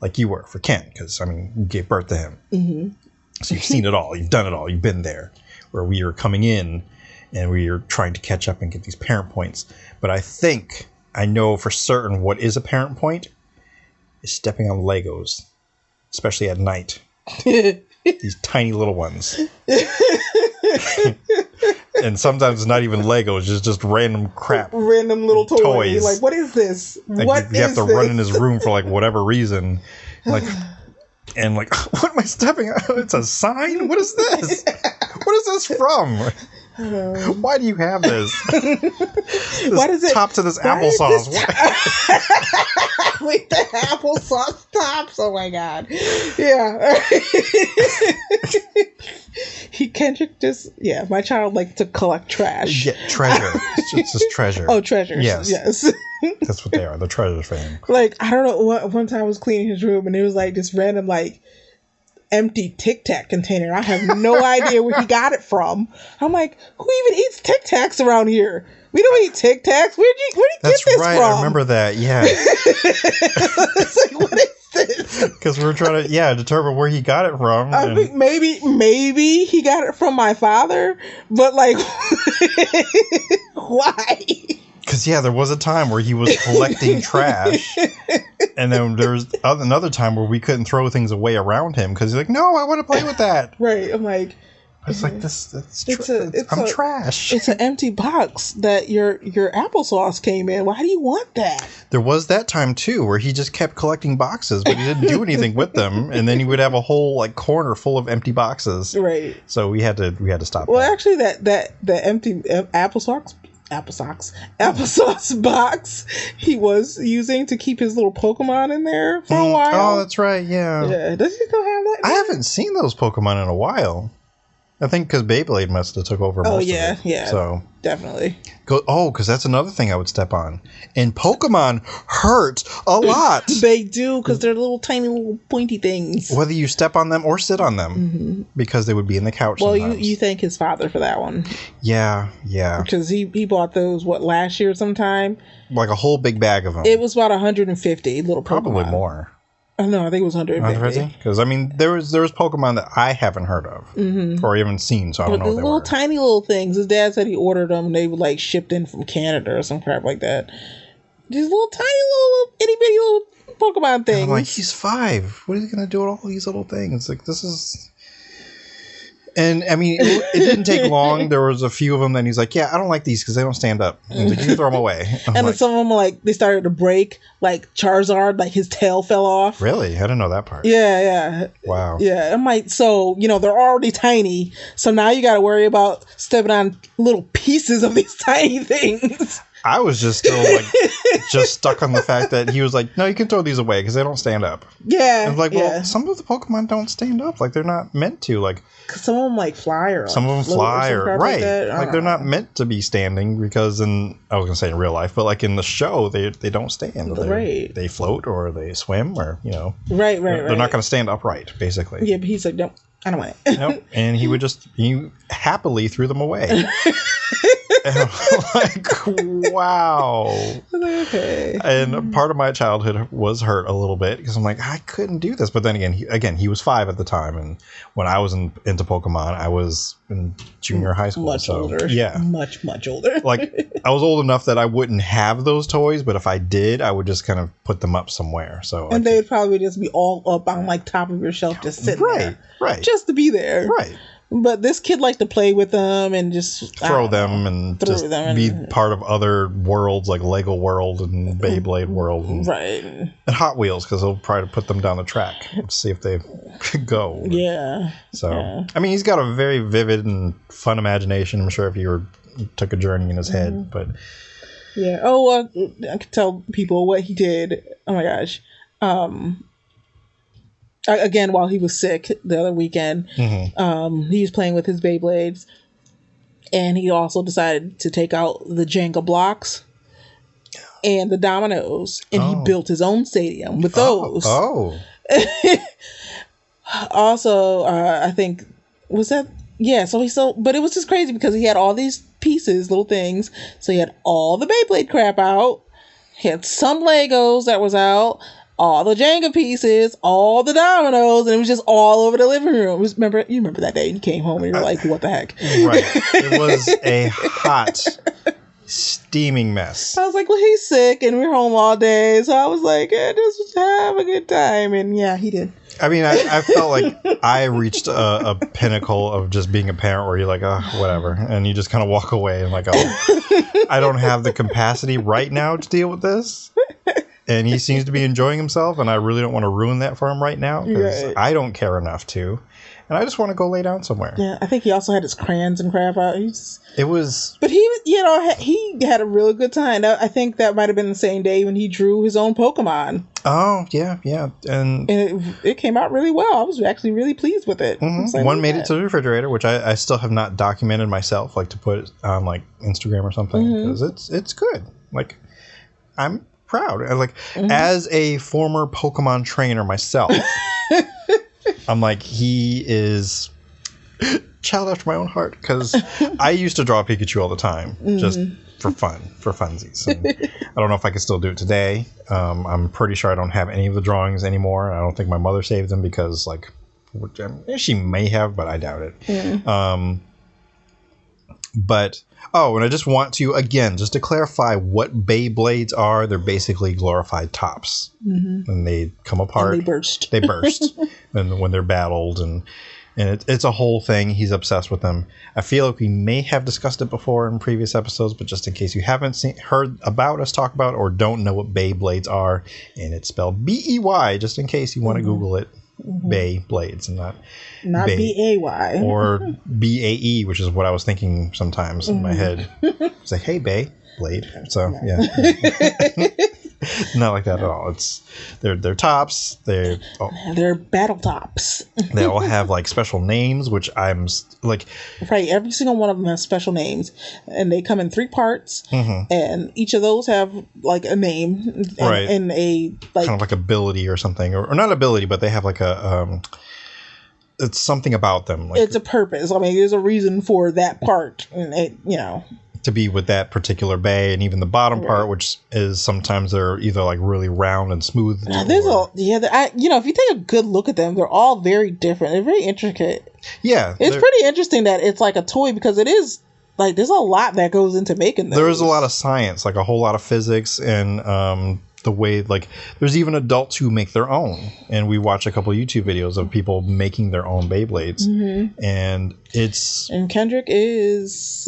Speaker 2: like you were for Ken, because, I mean, you gave birth to him. So you've seen it all. You've done it all. You've been there. Where we are coming in and we are trying to catch up and get these parent points. But I know for certain what is a parent point. Is stepping on Legos, especially at night. These tiny little ones. And sometimes it's not even Legos, just random crap.
Speaker 3: Random little toys. Like, what is this?
Speaker 2: Like you have to run in his room for like whatever reason. Like, and like, what am I stepping on? It's a sign? What is this? What is this from? Why do you have this?
Speaker 3: Why does it
Speaker 2: top to this applesauce?
Speaker 3: With the applesauce tops. Oh my god. Yeah. Kendrick just my child likes to collect trash.
Speaker 2: Yeah, treasure. It's just treasure.
Speaker 3: Oh, treasures. Yes.
Speaker 2: That's what they are. They're treasures for him.
Speaker 3: Like, I don't know, one time I was cleaning his room and it was like this random like empty Tic Tac container. I have no idea where he got it from. I'm like, who even eats Tic Tacs around here? We don't eat Tic Tacs. Where'd you get this from? That's right. I remember that. Yeah. It's like, what is this? Because we were trying to determine where he got it from. I think maybe he got it from my father, but like, why?
Speaker 2: Because there was a time where he was collecting trash, and then there was another time where we couldn't throw things away around him because he's like, "No, I want to play with that." Right. I'm like, it's like this. I'm trash.
Speaker 3: It's an empty box that your applesauce came in. Why do you want that?
Speaker 2: There was that time too where he just kept collecting boxes, but he didn't do anything with them, and then he would have a whole like corner full of empty boxes. Right. So we had to stop.
Speaker 3: Well, actually, that empty applesauce box he was using to keep his little Pokemon in there for a while.
Speaker 2: Oh, that's right. Yeah.
Speaker 3: Does he still have that?
Speaker 2: I haven't seen those Pokemon in a while. I think because Beyblade must have took over most of it.
Speaker 3: Yeah.
Speaker 2: So
Speaker 3: definitely.
Speaker 2: Because that's another thing I would step on. And Pokemon hurt a lot.
Speaker 3: They do, because they're little tiny little pointy things.
Speaker 2: Whether you step on them or sit on them, because they would be in the couch.
Speaker 3: Well, you thank his father for that one.
Speaker 2: Yeah.
Speaker 3: Because he bought those last year sometime.
Speaker 2: Like a whole big bag of them.
Speaker 3: It was about 150 little Pokemon.
Speaker 2: Probably more.
Speaker 3: No, I think it was 150.
Speaker 2: Because there was Pokemon that I haven't heard of or even seen, so I don't know what they
Speaker 3: little
Speaker 2: were.
Speaker 3: Tiny little things. His dad said he ordered them and they were like shipped in from Canada or some crap like that. These little tiny little itty bitty little Pokemon things.
Speaker 2: And I'm like, he's 5. What is he gonna do with all these little things? Like, this is. And I mean, it didn't take long. There was a few of them. Then he's like, "Yeah, I don't like these because they don't stand up." And he's like, "You can throw them away."
Speaker 3: And then some of them they started to break. Like Charizard, like his tail fell off.
Speaker 2: Really, I didn't know that part.
Speaker 3: Yeah.
Speaker 2: Wow.
Speaker 3: Yeah, I'm like, so they're already tiny. So now you got to worry about stepping on little pieces of these tiny things.
Speaker 2: I was just still just stuck on the fact that he was like, "No, you can throw these away because they don't stand up."
Speaker 3: Yeah.
Speaker 2: I was like, well, some of the Pokemon don't stand up. Like, they're not meant to. Like,
Speaker 3: cause some of them fly or
Speaker 2: some of them fly or right. Like they're not meant to be standing because I was gonna say in real life, but like in the show, they don't stand. They float or they swim or
Speaker 3: Right.
Speaker 2: They're not gonna stand upright, basically.
Speaker 3: Yeah, but he's like, no, I don't want it.
Speaker 2: Nope. And he happily threw them away. And I'm like, wow.
Speaker 3: Okay.
Speaker 2: And part of my childhood was hurt a little bit because I'm like, I couldn't do this. But then again, he was 5 at the time, and when I was into Pokemon, I was in junior high school.
Speaker 3: Much older.
Speaker 2: Yeah,
Speaker 3: much older.
Speaker 2: Like I was old enough that I wouldn't have those toys, but if I did, I would just kind of put them up somewhere. So
Speaker 3: and they'd probably just be all up on like top of your shelf, just sitting there,
Speaker 2: right,
Speaker 3: just to be there,
Speaker 2: right.
Speaker 3: But this kid liked to play with them and just
Speaker 2: throw them and just be part of other worlds like Lego World and Beyblade World. And,
Speaker 3: right.
Speaker 2: And Hot Wheels, because he'll try to put them down the track and see if they go.
Speaker 3: Yeah.
Speaker 2: So, I mean, he's got a very vivid and fun imagination. I'm sure if he took a journey in his head, but.
Speaker 3: Yeah. Oh, I could tell people what he did. Oh my gosh. Again, while he was sick the other weekend, he was playing with his Beyblades, and he also decided to take out the Jenga blocks and the dominoes, and he built his own stadium with those. Also, I think was that but it was just crazy because he had all these pieces, little things. So he had all the Beyblade crap out. He had some Legos that was out. All the Jenga pieces, all the dominoes, and it was just all over the living room. You remember that day you came home and you were like, what the heck?
Speaker 2: Right. It was a hot, steaming mess.
Speaker 3: I was like, well, he's sick and we're home all day. So I was like, just have a good time. And yeah, he did.
Speaker 2: I mean, I felt like I reached a pinnacle of just being a parent where you're like, oh, whatever. And you just kind of walk away and like, oh, I don't have the capacity right now to deal with this. And he seems to be enjoying himself. And I really don't want to ruin that for him right now because I don't care enough to. And I just want to go lay down somewhere.
Speaker 3: Yeah, I think he also had his crayons and crap out. But he had a really good time. I think that might have been the same day when he drew his own Pokemon.
Speaker 2: Oh, yeah. And
Speaker 3: it came out really well. I was actually really pleased with it.
Speaker 2: Mm-hmm. One made it to the refrigerator, which I still have not documented myself, like to put on like Instagram or something, because it's good. Like, I'm proud. Like, as a former Pokemon trainer myself, I'm like, he is child after my own heart, because I used to draw Pikachu all the time, just for fun, for funsies. And I don't know if I can still do it today. I'm pretty sure I don't have any of the drawings anymore. I don't think my mother saved them because, like, she may have, but I doubt it. And I just want to, again, just to clarify what Beyblades are. They're basically glorified tops. And they come apart.
Speaker 3: And they burst.
Speaker 2: They burst and when they're battled. And it's a whole thing. He's obsessed with them. I feel like we may have discussed it before in previous episodes, but just in case you haven't heard about us talk about or don't know what Beyblades are, and it's spelled B-E-Y, just in case you want to Google it. Beyblades and not
Speaker 3: B-A-Y
Speaker 2: or B-A-E, which is what I was thinking sometimes in my head. It's like, hey, Beyblade. So yeah. Not like that at all. It's they're tops. They're
Speaker 3: battle tops.
Speaker 2: They all have like special names, which I'm like.
Speaker 3: Right, every single one of them has special names, and they come in 3 parts, and each of those have like a name, and a like
Speaker 2: kind of like ability or something, or not ability, but they have like a it's something about them. Like,
Speaker 3: it's a purpose. I mean, there's a reason for that part, and
Speaker 2: to be with that particular bay, and even the bottom part, which is sometimes they're either like really round and smooth.
Speaker 3: If you take a good look at them, they're all very different. They're very intricate.
Speaker 2: Yeah,
Speaker 3: it's pretty interesting that it's like a toy, because it is like there's a lot that goes into making them.
Speaker 2: There is a lot of science, like a whole lot of physics, and the way, like, there's even adults who make their own, and we watch a couple of YouTube videos of people making their own Beyblades, and
Speaker 3: Kendrick is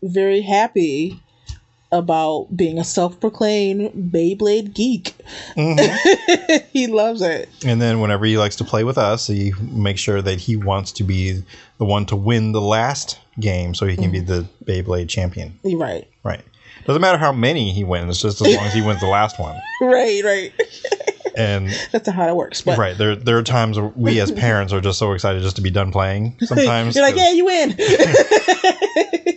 Speaker 3: very happy about being a self-proclaimed Beyblade geek. He loves it.
Speaker 2: And then whenever he likes to play with us, he makes sure that he wants to be the one to win the last game so he can be the Beyblade champion.
Speaker 3: Right.
Speaker 2: Doesn't matter how many he wins, just as long as he wins the last one.
Speaker 3: Right.
Speaker 2: And
Speaker 3: that's how it works. But.
Speaker 2: Right. There are times where we as parents are just so excited just to be done playing. Sometimes
Speaker 3: you're like, yeah, you win.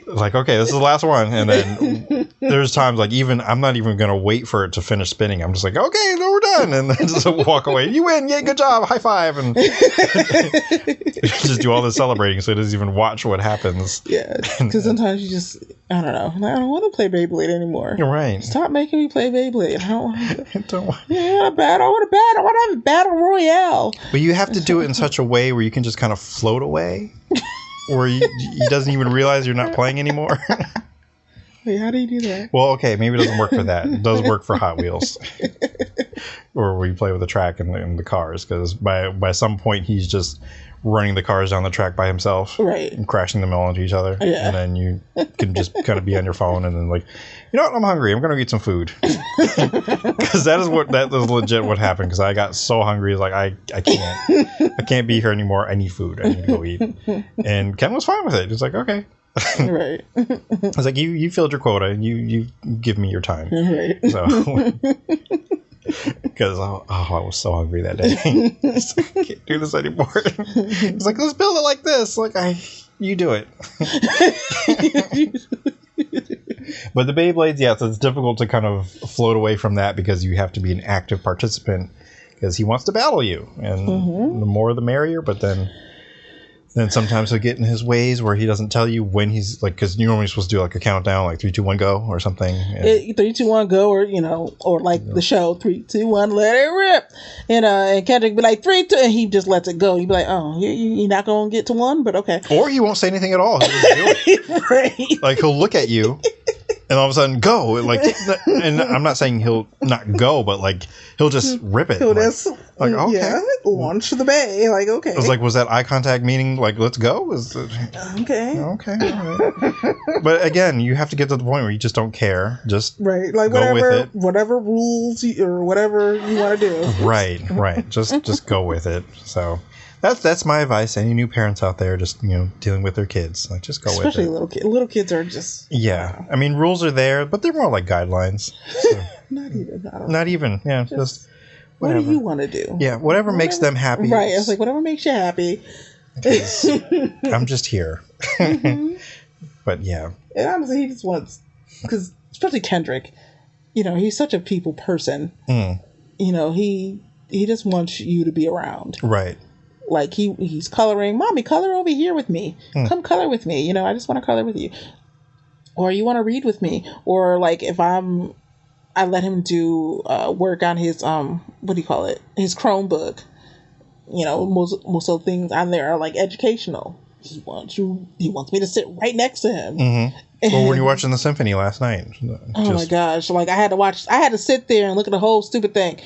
Speaker 2: Like, okay, this is the last one. And then there's times like I'm not even going to wait for it to finish spinning. I'm just like, okay, no, we're done. And then just walk away. You win. Yay, good job. High five. And just do all this celebrating so he doesn't even watch what happens.
Speaker 3: Yeah. Because sometimes you just, I don't know. I don't want to play Beyblade anymore.
Speaker 2: You're right.
Speaker 3: Stop making me play Beyblade. I don't want to.
Speaker 2: Yeah,
Speaker 3: I want to battle. I want to have a battle royale.
Speaker 2: But you have to do it in such a way where you can just kind of float away. Or he doesn't even realize you're not playing anymore.
Speaker 3: Wait, how do you do that?
Speaker 2: Well, okay, maybe it doesn't work for that. It does work for Hot Wheels. Or where you play with the track and the cars. Because by some point, he's just running the cars down the track by himself.
Speaker 3: Right.
Speaker 2: And crashing them all into each other.
Speaker 3: Yeah.
Speaker 2: And then you can just kind of be on your phone and then like, you know what, I'm hungry. I'm going to eat some food. Because that is legit what happened. Because I got so hungry. Like, I can't be here anymore. I need food. I need to go eat. And Ken was fine with it. He's like, okay.
Speaker 3: Right.
Speaker 2: I was like, you filled your quota. And you give me your time.
Speaker 3: Right.
Speaker 2: So... Because I was so hungry that day. I can't do this anymore. It's like, let's build it like this. Like, you do it. But the Beyblades, so it's difficult to kind of float away from that because you have to be an active participant because he wants to battle you, and the more the merrier. But then Then sometimes he'll get in his ways where he doesn't tell you when he's like, because you're normally supposed to do like a countdown, like 3, 2, 1, go or something.
Speaker 3: 3, 2, 1, go, or like the show 3, 2, 1, let it rip. And Kendrick be like 3, 2, and he just lets it go. He'd be like, oh, you're not gonna get to 1, but okay.
Speaker 2: Or he won't say anything at all. He'll just do it.
Speaker 3: Right.
Speaker 2: Like he'll look at you. And all of a sudden, go! Like, and I'm not saying he'll not go, but like he'll just rip it. Like okay,
Speaker 3: yeah, launch the bay. Like okay.
Speaker 2: I was like, was that eye contact meaning like let's go?
Speaker 3: Okay.
Speaker 2: All right. But again, you have to get to the point where you just don't care. Just
Speaker 3: right, like
Speaker 2: go
Speaker 3: whatever rules or whatever you want to do.
Speaker 2: Right. Just go with it. So. That's my advice. Any new parents out there, just dealing with their kids, like just go with it.
Speaker 3: Especially little kids are just.
Speaker 2: Yeah, I mean rules are there, but they're more like guidelines. So. Not even. Yeah, just
Speaker 3: what do you want to do?
Speaker 2: Yeah, whatever makes them happy.
Speaker 3: Right. It's like whatever makes you happy.
Speaker 2: I'm just here.
Speaker 3: Mm-hmm.
Speaker 2: But yeah.
Speaker 3: And honestly, he just wants, because especially Kendrick, he's such a people person.
Speaker 2: Mm.
Speaker 3: He just wants you to be around.
Speaker 2: Right.
Speaker 3: Like he's coloring. Mommy, color over here with me. Come color with me. I just want to color with you. Or you want to read with me. Or like if I let him do work on his what do you call it? His Chromebook. Most of the things on there are like educational. He wants me to sit right next to him.
Speaker 2: Mm-hmm. Well, when you were watching the symphony last night.
Speaker 3: Oh my gosh! Like I had to sit there and look at the whole stupid thing.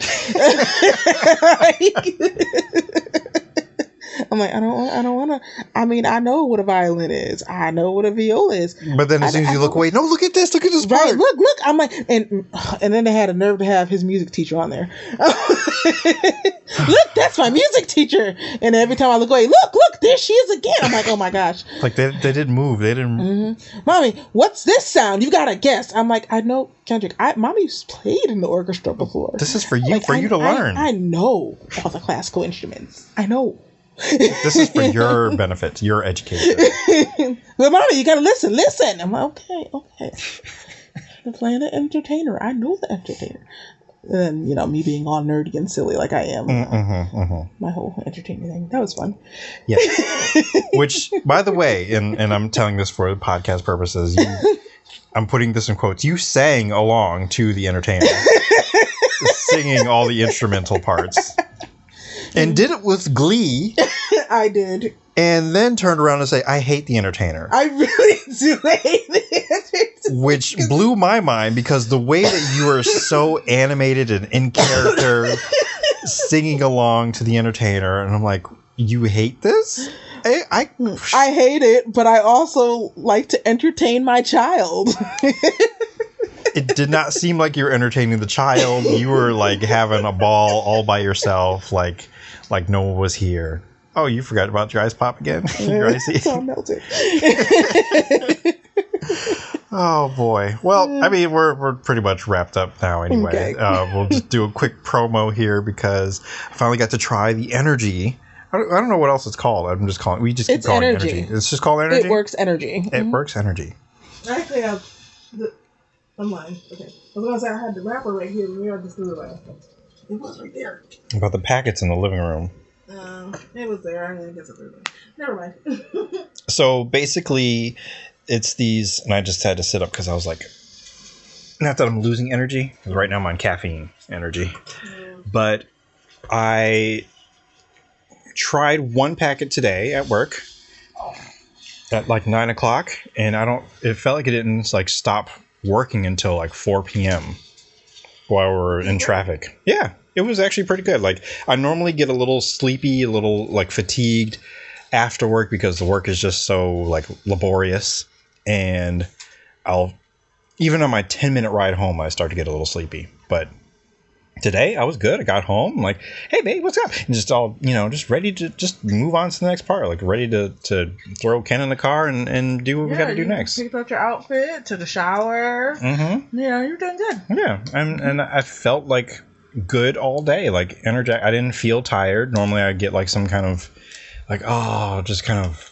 Speaker 3: I'm like, I don't want to. I mean, I know what a violin is. I know what a viola is.
Speaker 2: But then as soon as you look away, no, look at this part.
Speaker 3: Right, look. I'm like, and then they had a nerve to have his music teacher on there. Look, that's my music teacher. And every time I look away, look, there she is again. I'm like, oh my gosh.
Speaker 2: Like they didn't move. They didn't.
Speaker 3: Mm-hmm. Mommy, what's this sound? You gotta guess. I'm like, I know, Kendrick. Mommy's played in the orchestra before.
Speaker 2: This is for you, you to learn.
Speaker 3: I know all the classical instruments. I know.
Speaker 2: This is for your benefit, your education.
Speaker 3: But Mommy, you gotta listen. I'm like, okay. I'm playing an entertainer. I know the entertainer. And then, me being all nerdy and silly like I am. My whole entertaining thing. That was fun.
Speaker 2: Yeah. Which, by the way, and I'm telling this for podcast purposes, I'm putting this in quotes. You sang along to the entertainer. Singing all the instrumental parts. And did it with glee.
Speaker 3: I did.
Speaker 2: And then turned around and say, I hate the entertainer.
Speaker 3: I really do hate the entertainer.
Speaker 2: Which blew my mind because the way that you are so animated and in character singing along to the entertainer. And I'm like, you hate this? I
Speaker 3: hate it, but I also like to entertain my child.
Speaker 2: It did not seem like you were entertaining the child. You were like having a ball all by yourself, like no one was here. Oh, you forgot about your ice pop again? Your icy?
Speaker 3: It's all melted.
Speaker 2: Oh boy. Well, I mean, we're pretty much wrapped up now anyway. Okay. We'll just do a quick promo here because I finally got to try the Energy. I don't know what else it's called. I'm just calling. We just keep calling it Energy. It's just called Energy.
Speaker 3: It Works Energy.
Speaker 2: It Works Energy.
Speaker 3: I actually have online. Okay. I was gonna say I had the wrapper right here, but we already just threw it away. It was right there.
Speaker 2: About the packets in the living room.
Speaker 3: It was there. I didn't get it through it. Never mind.
Speaker 2: So basically, it's these, and I just had to sit up because I was like, not that I'm losing energy. Right now I'm on caffeine energy. But I tried one packet today at work at like 9 o'clock, and it felt like it didn't like stop working until like 4 p.m. while we're in traffic. Yeah, it was actually pretty good. Like I normally get a little sleepy, a little like fatigued after work because the work is just so like laborious, and even on my 10-minute ride home, I start to get a little sleepy. But today I was good. I got home, I'm like, hey babe, what's up? And just all, just ready to just move on to the next part. Like ready to throw Ken in the car and do what we got to do next.
Speaker 3: Picked up your outfit, took a shower. Mm-hmm. Yeah, you're doing good.
Speaker 2: Yeah, and I felt like good all day, like energetic. I didn't feel tired. Normally I get like some kind of like, just kind of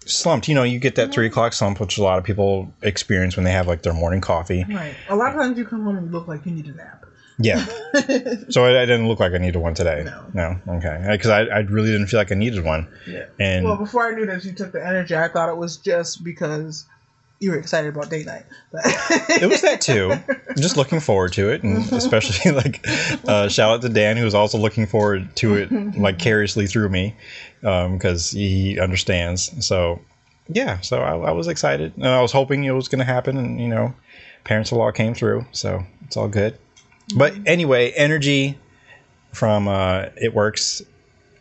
Speaker 2: slumped. You get that 3 o'clock slump, which a lot of people experience when they have like their morning coffee.
Speaker 3: Right. A lot of times you come home and you look like you need a nap.
Speaker 2: Yeah. So I didn't look like I needed one today.
Speaker 3: No.
Speaker 2: Okay. Because I really didn't feel like I needed one.
Speaker 3: Yeah.
Speaker 2: And
Speaker 3: well, before I knew that you took the energy, I thought it was just because you were excited about date night. But
Speaker 2: it was that too. I'm just looking forward to it, and especially like shout out to Dan, who was also looking forward to it vicariously through me, because he understands. So yeah, so I was excited, and I was hoping it was going to happen, and parents-in-law came through, so it's all good. But anyway, energy from It Works.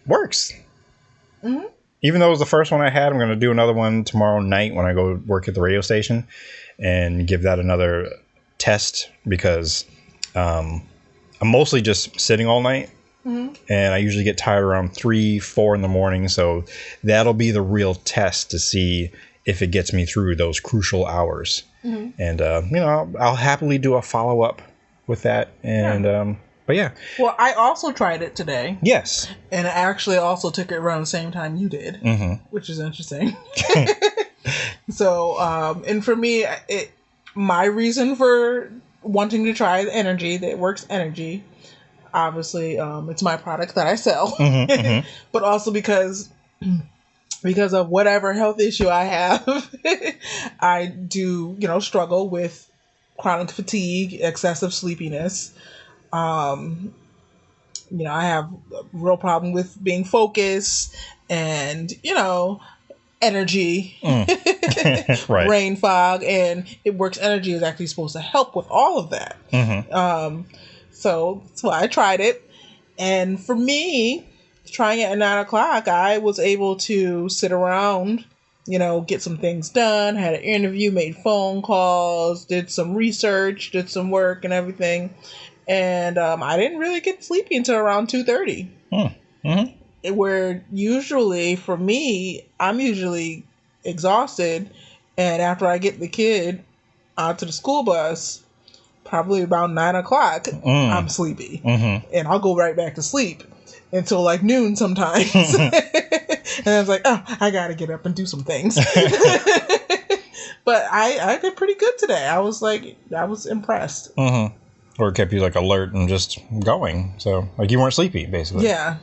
Speaker 2: Mm-hmm. Even though it was the first one I had, I'm going to do another one tomorrow night when I go work at the radio station and give that another test, because I'm mostly just sitting all night. Mm-hmm. And I usually get tired around 3-4 in the morning. So that'll be the real test to see if it gets me through those crucial hours. Mm-hmm. And, I'll happily do a follow-up with that. And, but yeah.
Speaker 3: Well, I also tried it today.
Speaker 2: Yes.
Speaker 3: And I actually also took it around the same time you did, which is interesting. So, and for me, my reason for wanting to try the energy, that Works energy, obviously, it's my product that I sell, but also because of whatever health issue I have, I do, struggle with chronic fatigue, excessive sleepiness. I have a real problem with being focused and, energy,
Speaker 2: right.
Speaker 3: brain fog, and It Works energy is actually supposed to help with all of that. So I tried it. And for me, trying it at 9 o'clock, I was able to sit around, get some things done, had an interview, made phone calls, did some research, did some work and everything. And I didn't really get sleepy until around 2:30. Where usually, for me, I'm usually exhausted. And after I get the kid onto the school bus, probably about 9 o'clock, I'm sleepy. And I'll go right back to sleep until like noon sometimes. And I was like, oh, I got to get up and do some things. But I did pretty good today. I was impressed.
Speaker 2: Or it kept you like alert and just going. So like you weren't sleepy, basically.
Speaker 3: Yeah.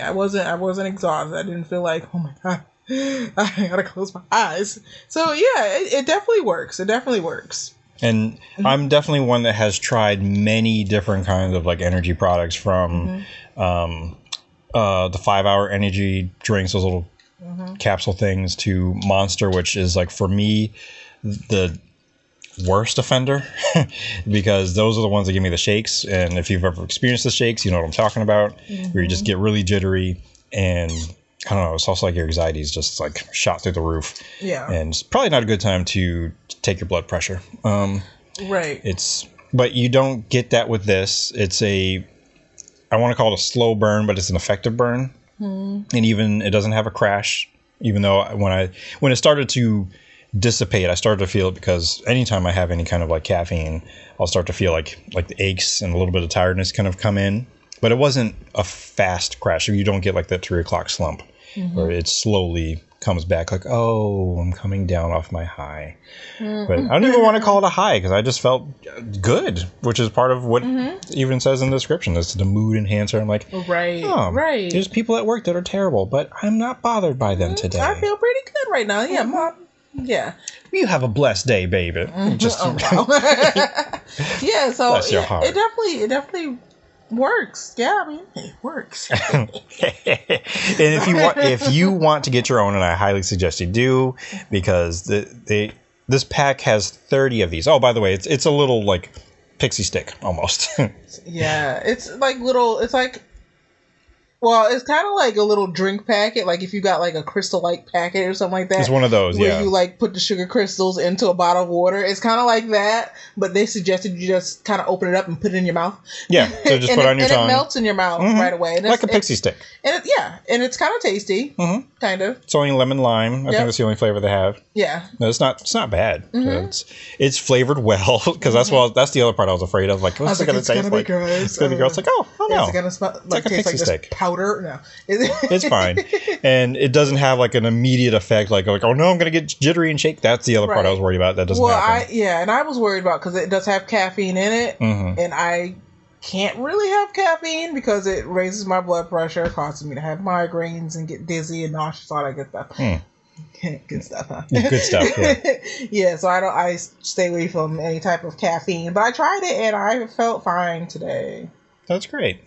Speaker 3: I wasn't exhausted. I didn't feel like, oh my God, I gotta close my eyes. So yeah, it definitely works. It definitely works.
Speaker 2: And I'm definitely one that has tried many different kinds of like energy products, from the 5-hour energy drinks, those little capsule things, to Monster, which is like for me the worst offender because those are the ones that give me the shakes. And if you've ever experienced the shakes, you know what I'm talking about, where you just get really jittery, and I don't know, it's also like your anxiety is just like shot through the roof.
Speaker 3: Yeah.
Speaker 2: And it's probably not a good time to take your blood pressure.
Speaker 3: Right.
Speaker 2: But you don't get that with this. I want to call it a slow burn, but it's an effective burn. And even it doesn't have a crash, even though when it started to dissipate, I started to feel it, because anytime I have any kind of like caffeine, I'll start to feel like the aches and a little bit of tiredness kind of come in. But it wasn't a fast crash. You don't get like that 3 o'clock slump where it slowly comes back like, oh, I'm coming down off my high. But I don't even want to call it a high, because I just felt good, which is part of what even says in the description. It's the mood enhancer. I'm like,
Speaker 3: right.
Speaker 2: There's people at work that are terrible, but I'm not bothered by them today.
Speaker 3: I feel pretty good right now. Yeah, Mom. Yeah.
Speaker 2: You have a blessed day, baby. Just
Speaker 3: yeah, so
Speaker 2: bless your heart.
Speaker 3: It definitely works. Yeah, I mean, it works.
Speaker 2: And if you want to get your own, and I highly suggest you do, because this pack has 30 of these. Oh, by the way, it's a little like pixie stick almost.
Speaker 3: Yeah, it's like little. It's like. Well, it's kind of like a little drink packet, like if you got like a Crystal-like packet or something like that.
Speaker 2: It's one of those,
Speaker 3: where you like put the sugar crystals into a bottle of water. It's kind of like that, but they suggested you just kind of open it up and put it in your mouth.
Speaker 2: Yeah, so just put it on your tongue.
Speaker 3: And it melts in your mouth right away. And
Speaker 2: like a pixie stick.
Speaker 3: And it's kind of tasty, kind of.
Speaker 2: It's only lemon lime. I think that's the only flavor they have.
Speaker 3: Yeah.
Speaker 2: No, it's not bad. It's flavored well, because that's the other part I was afraid of. Like, what's it going to taste like? It's going to be gross. Like, oh no.
Speaker 3: It's going to smell
Speaker 2: like a pixie stick.
Speaker 3: Powder. No.
Speaker 2: It's fine. And it doesn't have like an immediate effect like, oh no, I'm going to get jittery and shake. That's the other part I was worried about. That doesn't happen.
Speaker 3: And I was worried about, because it does have caffeine in it. And I can't really have caffeine because it raises my blood pressure, causes me to have migraines and get dizzy and nauseous, all that good stuff. Good stuff, huh?
Speaker 2: Good stuff, yeah.
Speaker 3: Yeah, so I stay away from any type of caffeine. But I tried it and I felt fine today.
Speaker 2: That's great.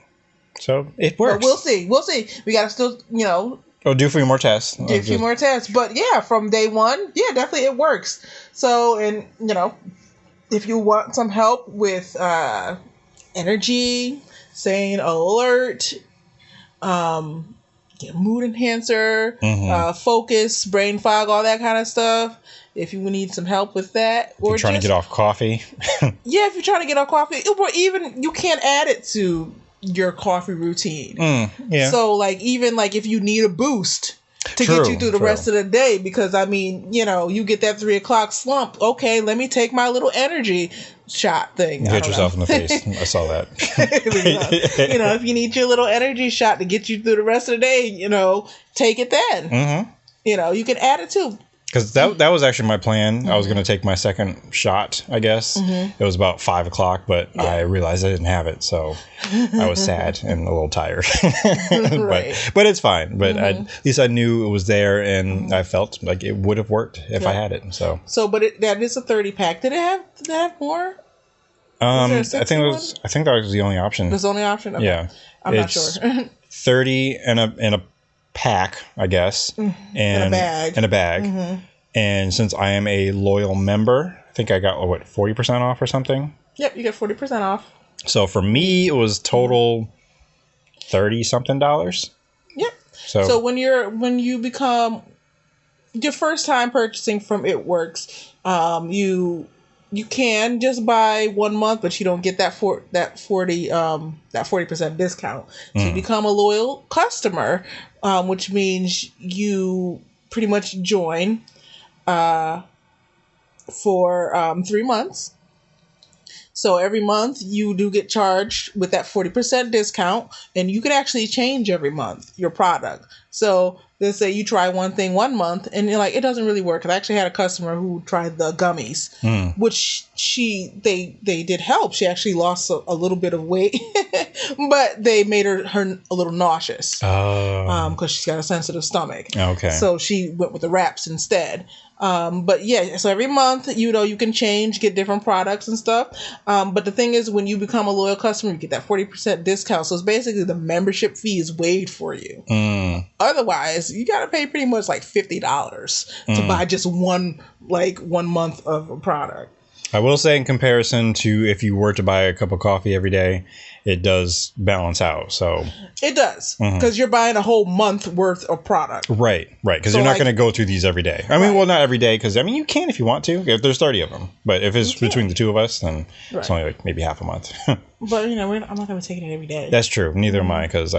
Speaker 2: So it works.
Speaker 3: But we'll see. We gotta still,
Speaker 2: do a few more tests.
Speaker 3: Do a few more tests. But yeah, from day one, yeah, definitely it works. So, and if you want some help with energy, staying alert, mood enhancer, focus, brain fog, all that kind of stuff. If you need some help with that,
Speaker 2: or if you're trying to get off coffee.
Speaker 3: Yeah, if you're trying to get off coffee, or even you can't add it to your coffee routine.
Speaker 2: Yeah.
Speaker 3: So even if you need a boost to get you through the rest of the day, because you get that 3 o'clock slump. Okay, let me take my little energy shot thing.
Speaker 2: You hit yourself in the face. I saw that.
Speaker 3: If you need your little energy shot to get you through the rest of the day, take it then. You can add it too.
Speaker 2: Because that was actually my plan. I was going to take my second shot, I guess. It was about 5 o'clock, but I realized I didn't have it. So I was sad and a little tired. But it's fine. But at least I knew it was there, and I felt like it would have worked if I had it.
Speaker 3: But that is a 30 pack. Did it have more?
Speaker 2: I think that was the only option.
Speaker 3: That's the only option? Okay.
Speaker 2: Yeah.
Speaker 3: I'm not sure.
Speaker 2: 30 and a pack, I guess, and a bag. And since I am a loyal member, I think I got 40% off or something.
Speaker 3: Yep, you get 40% off.
Speaker 2: So for me, it was total $30-something.
Speaker 3: Yep. So when you become your first time purchasing from It Works, you can just buy 1 month, but you don't get that 40% discount. So you become a loyal customer, which means you pretty much join for 3 months. So every month you do get charged with that 40% discount, and you can actually change every month your product. So let's say you try one thing 1 month and you're like, it doesn't really work. 'Cause I actually had a customer who tried the gummies, which they did help. She actually lost a little bit of weight, but they made her a little nauseous because she's got a sensitive stomach.
Speaker 2: Okay.
Speaker 3: So she went with the wraps instead. But yeah, so every month, you can change, get different products and stuff. But the thing is, when you become a loyal customer, you get that 40% discount. So it's basically the membership fee is waived for you. Otherwise, you got to pay pretty much like $50 to buy just one month of a product.
Speaker 2: I will say, in comparison to if you were to buy a cup of coffee every day, it does balance out. So
Speaker 3: it does, because you're buying a whole month worth of product.
Speaker 2: Right. Because you're not going to go through these every day. I mean, well, not every day, because you can if you want to. If there's 30 of them, but if it's between the two of us, then it's only like maybe half a month.
Speaker 3: But I'm not going to be taking it every day.
Speaker 2: That's true. Neither am I, because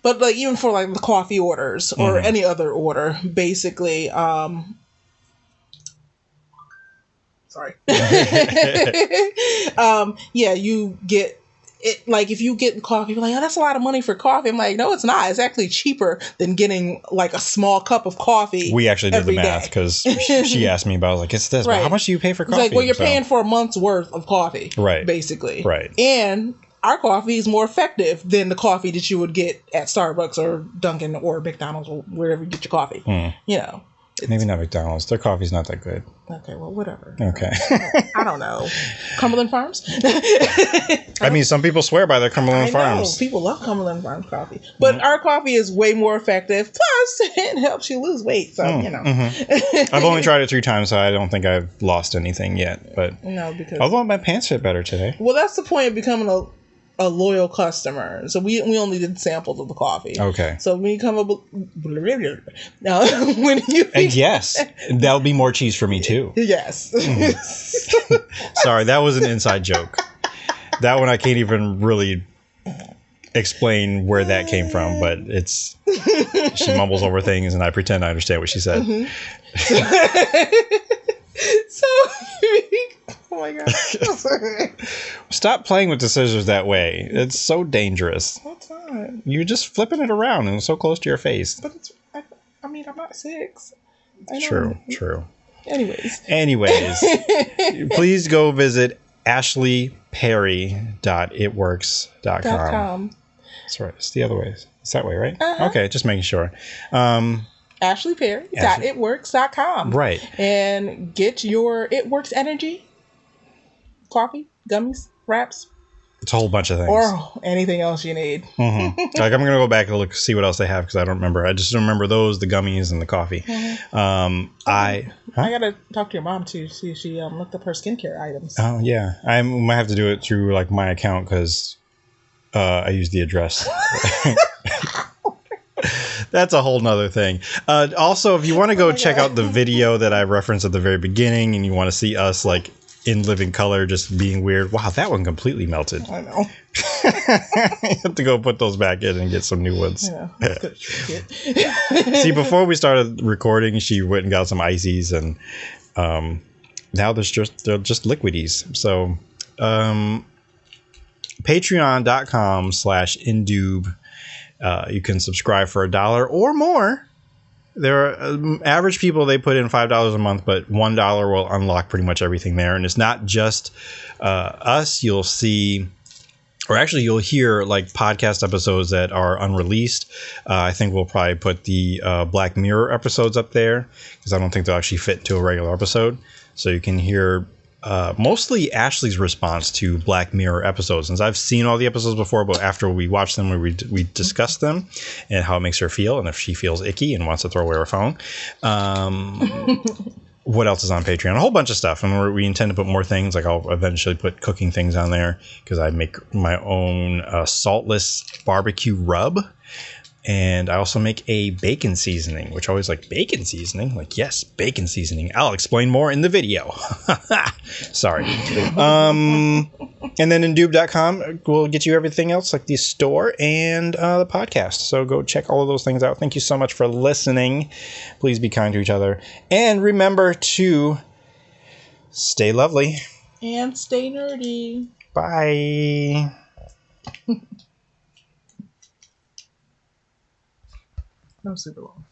Speaker 3: But even for the coffee orders or any other order, basically, sorry. You get it. Like if you get coffee, you're like, oh, that's a lot of money for coffee. I'm like, no, it's not. It's actually cheaper than getting like a small cup of coffee.
Speaker 2: We actually did the math because she asked me about. I was like, it's this. Right. How much do you pay for coffee?
Speaker 3: It's like, well, you're paying for a month's worth of coffee,
Speaker 2: right?
Speaker 3: Basically,
Speaker 2: right.
Speaker 3: And our coffee is more effective than the coffee that you would get at Starbucks or Dunkin' or McDonald's or wherever you get your coffee.
Speaker 2: Maybe not McDonald's. Their coffee's not that good.
Speaker 3: Okay, well, whatever.
Speaker 2: Okay.
Speaker 3: I don't know. Cumberland Farms?
Speaker 2: Some people swear by their Cumberland Farms.
Speaker 3: People love Cumberland Farms coffee. But our coffee is way more effective. Plus, it helps you lose weight. So,
Speaker 2: I've only tried it 3 times, so I don't think I've lost anything yet. But
Speaker 3: no, because
Speaker 2: although my pants fit better today.
Speaker 3: Well, that's the point of becoming a loyal customer. So we only did samples of the coffee.
Speaker 2: Okay.
Speaker 3: So when you come up
Speaker 2: and yes, that'll be more cheese for me too.
Speaker 3: Yes.
Speaker 2: Sorry, that was an inside joke. That one I can't even really explain where that came from, but it's she mumbles over things and I pretend I understand what she said.
Speaker 3: So oh my god.
Speaker 2: Stop playing with the scissors that way. It's so dangerous.
Speaker 3: What's that?
Speaker 2: You're just flipping it around and it's so close to your face.
Speaker 3: But I'm not 6.
Speaker 2: True.
Speaker 3: Anyways.
Speaker 2: Please go visit ashleyperry.itworks.com. That's right. It's the other way. It's that way, right?
Speaker 3: Uh-huh.
Speaker 2: Okay, just making sure.
Speaker 3: ashleyperry.itworks.com.
Speaker 2: Right.
Speaker 3: And get your It Works energy, coffee, gummies, wraps.
Speaker 2: It's a whole bunch of things.
Speaker 3: Or anything else you need.
Speaker 2: Mm-hmm. Like, I'm going to go back and look, see what else they have, because I don't remember. I just remember those, the gummies and the coffee.
Speaker 3: Mm-hmm. I got to talk to your mom, too, see if she looked up her skincare items.
Speaker 2: Oh, yeah. I might have to do it through, like, my account, because I use the address. That's a whole nother thing. Also, if you want to go check out the video that I referenced at the very beginning, and you want to see us, like, in living color, just being weird. Wow, that one completely melted.
Speaker 3: I know.
Speaker 2: You have to go put those back in and get some new ones.
Speaker 3: Yeah,
Speaker 2: See, before we started recording, she went and got some ices, and now they're just liquidies. So, patreon.com/indoob. You can subscribe for $1 or more. There are average people, they put in $5 a month, but $1 will unlock pretty much everything there. And it's not just us. You'll see, or actually you'll hear, like, podcast episodes that are unreleased. I think we'll probably put the Black Mirror episodes up there, because I don't think they'll actually fit into a regular episode. So you can hear mostly Ashley's response to Black Mirror episodes, since I've seen all the episodes before, but after we watch them, we discuss them and how it makes her feel, and if she feels icky and wants to throw away her phone. What else is on Patreon? A whole bunch of stuff, and we intend to put more things. Like, I'll eventually put cooking things on there, because I make my own saltless barbecue rub. And I also make a bacon seasoning, which I always like, bacon seasoning? Like, yes, bacon seasoning. I'll explain more in the video. Sorry. And then indoob.com will get you everything else, like the store and the podcast. So go check all of those things out. Thank you so much for listening. Please be kind to each other. And remember to stay lovely.
Speaker 3: And stay nerdy.
Speaker 2: Bye.
Speaker 3: No, super long.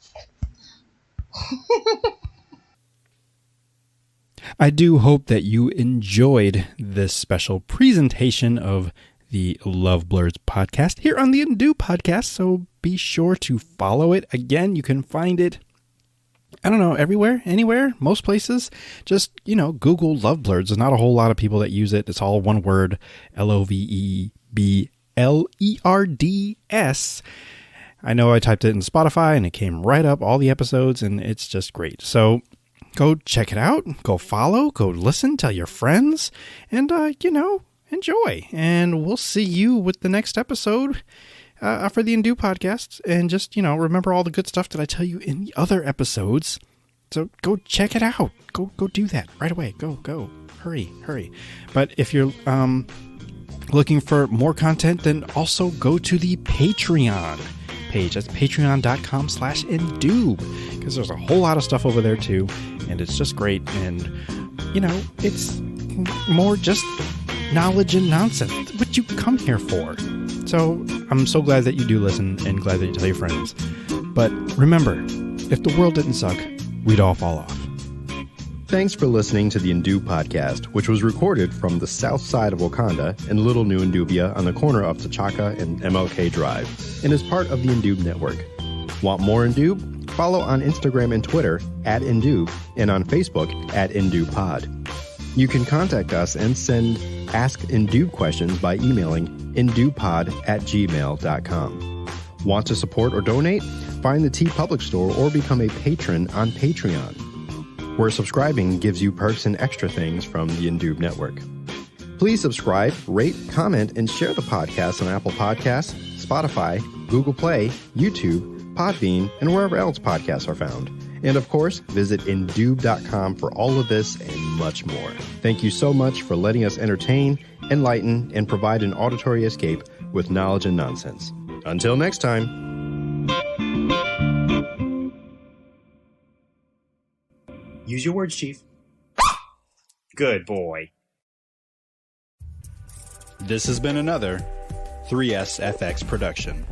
Speaker 4: I do hope that you enjoyed this special presentation of the LoveBlerds podcast here on the Indoo podcast. So be sure to follow it. Again, you can find it, I don't know, everywhere, anywhere, most places. Just, Google LoveBlerds. There's not a whole lot of people that use it. It's all one word, LoveBlerds. I know I typed it in Spotify and it came right up, all the episodes, and it's just great. So go check it out, go follow, go listen, tell your friends, and, enjoy. And we'll see you with the next episode for the Indoo podcast. And just, remember all the good stuff that I tell you in the other episodes. So go check it out. Go do that right away. Go. Hurry. But if you're looking for more content, then also go to the Patreon page. That's patreon.com/indoob, because there's a whole lot of stuff over there too, and it's just great. And it's more just knowledge and nonsense, what you come here for. So I'm so glad that you do listen, and glad that you tell your friends. But remember, if the world didn't suck, we'd all fall off.
Speaker 5: Thanks for listening to the Indoo podcast, which was recorded from the south side of Wakanda in Little New Indubia on the corner of T'Chaka and MLK Drive, and is part of the Indoob network. Want more Indoob? Follow on Instagram and Twitter @Indoob, and on Facebook @IndooPod. You can contact us and send Ask Indoob questions by emailing indoopod@gmail.com. Want to support or donate? Find the TeePublic store or become a patron on Patreon, where subscribing gives you perks and extra things from the Indoob network. Please subscribe, rate, comment, and share the podcast on Apple Podcasts, Spotify, Google Play, YouTube, Podbean, and wherever else podcasts are found. And of course, visit indoob.com for all of this and much more. Thank you so much for letting us entertain, enlighten, and provide an auditory escape with knowledge and nonsense. Until next time.
Speaker 6: Use your words, Chief. Good boy.
Speaker 4: This has been another 3SFX production.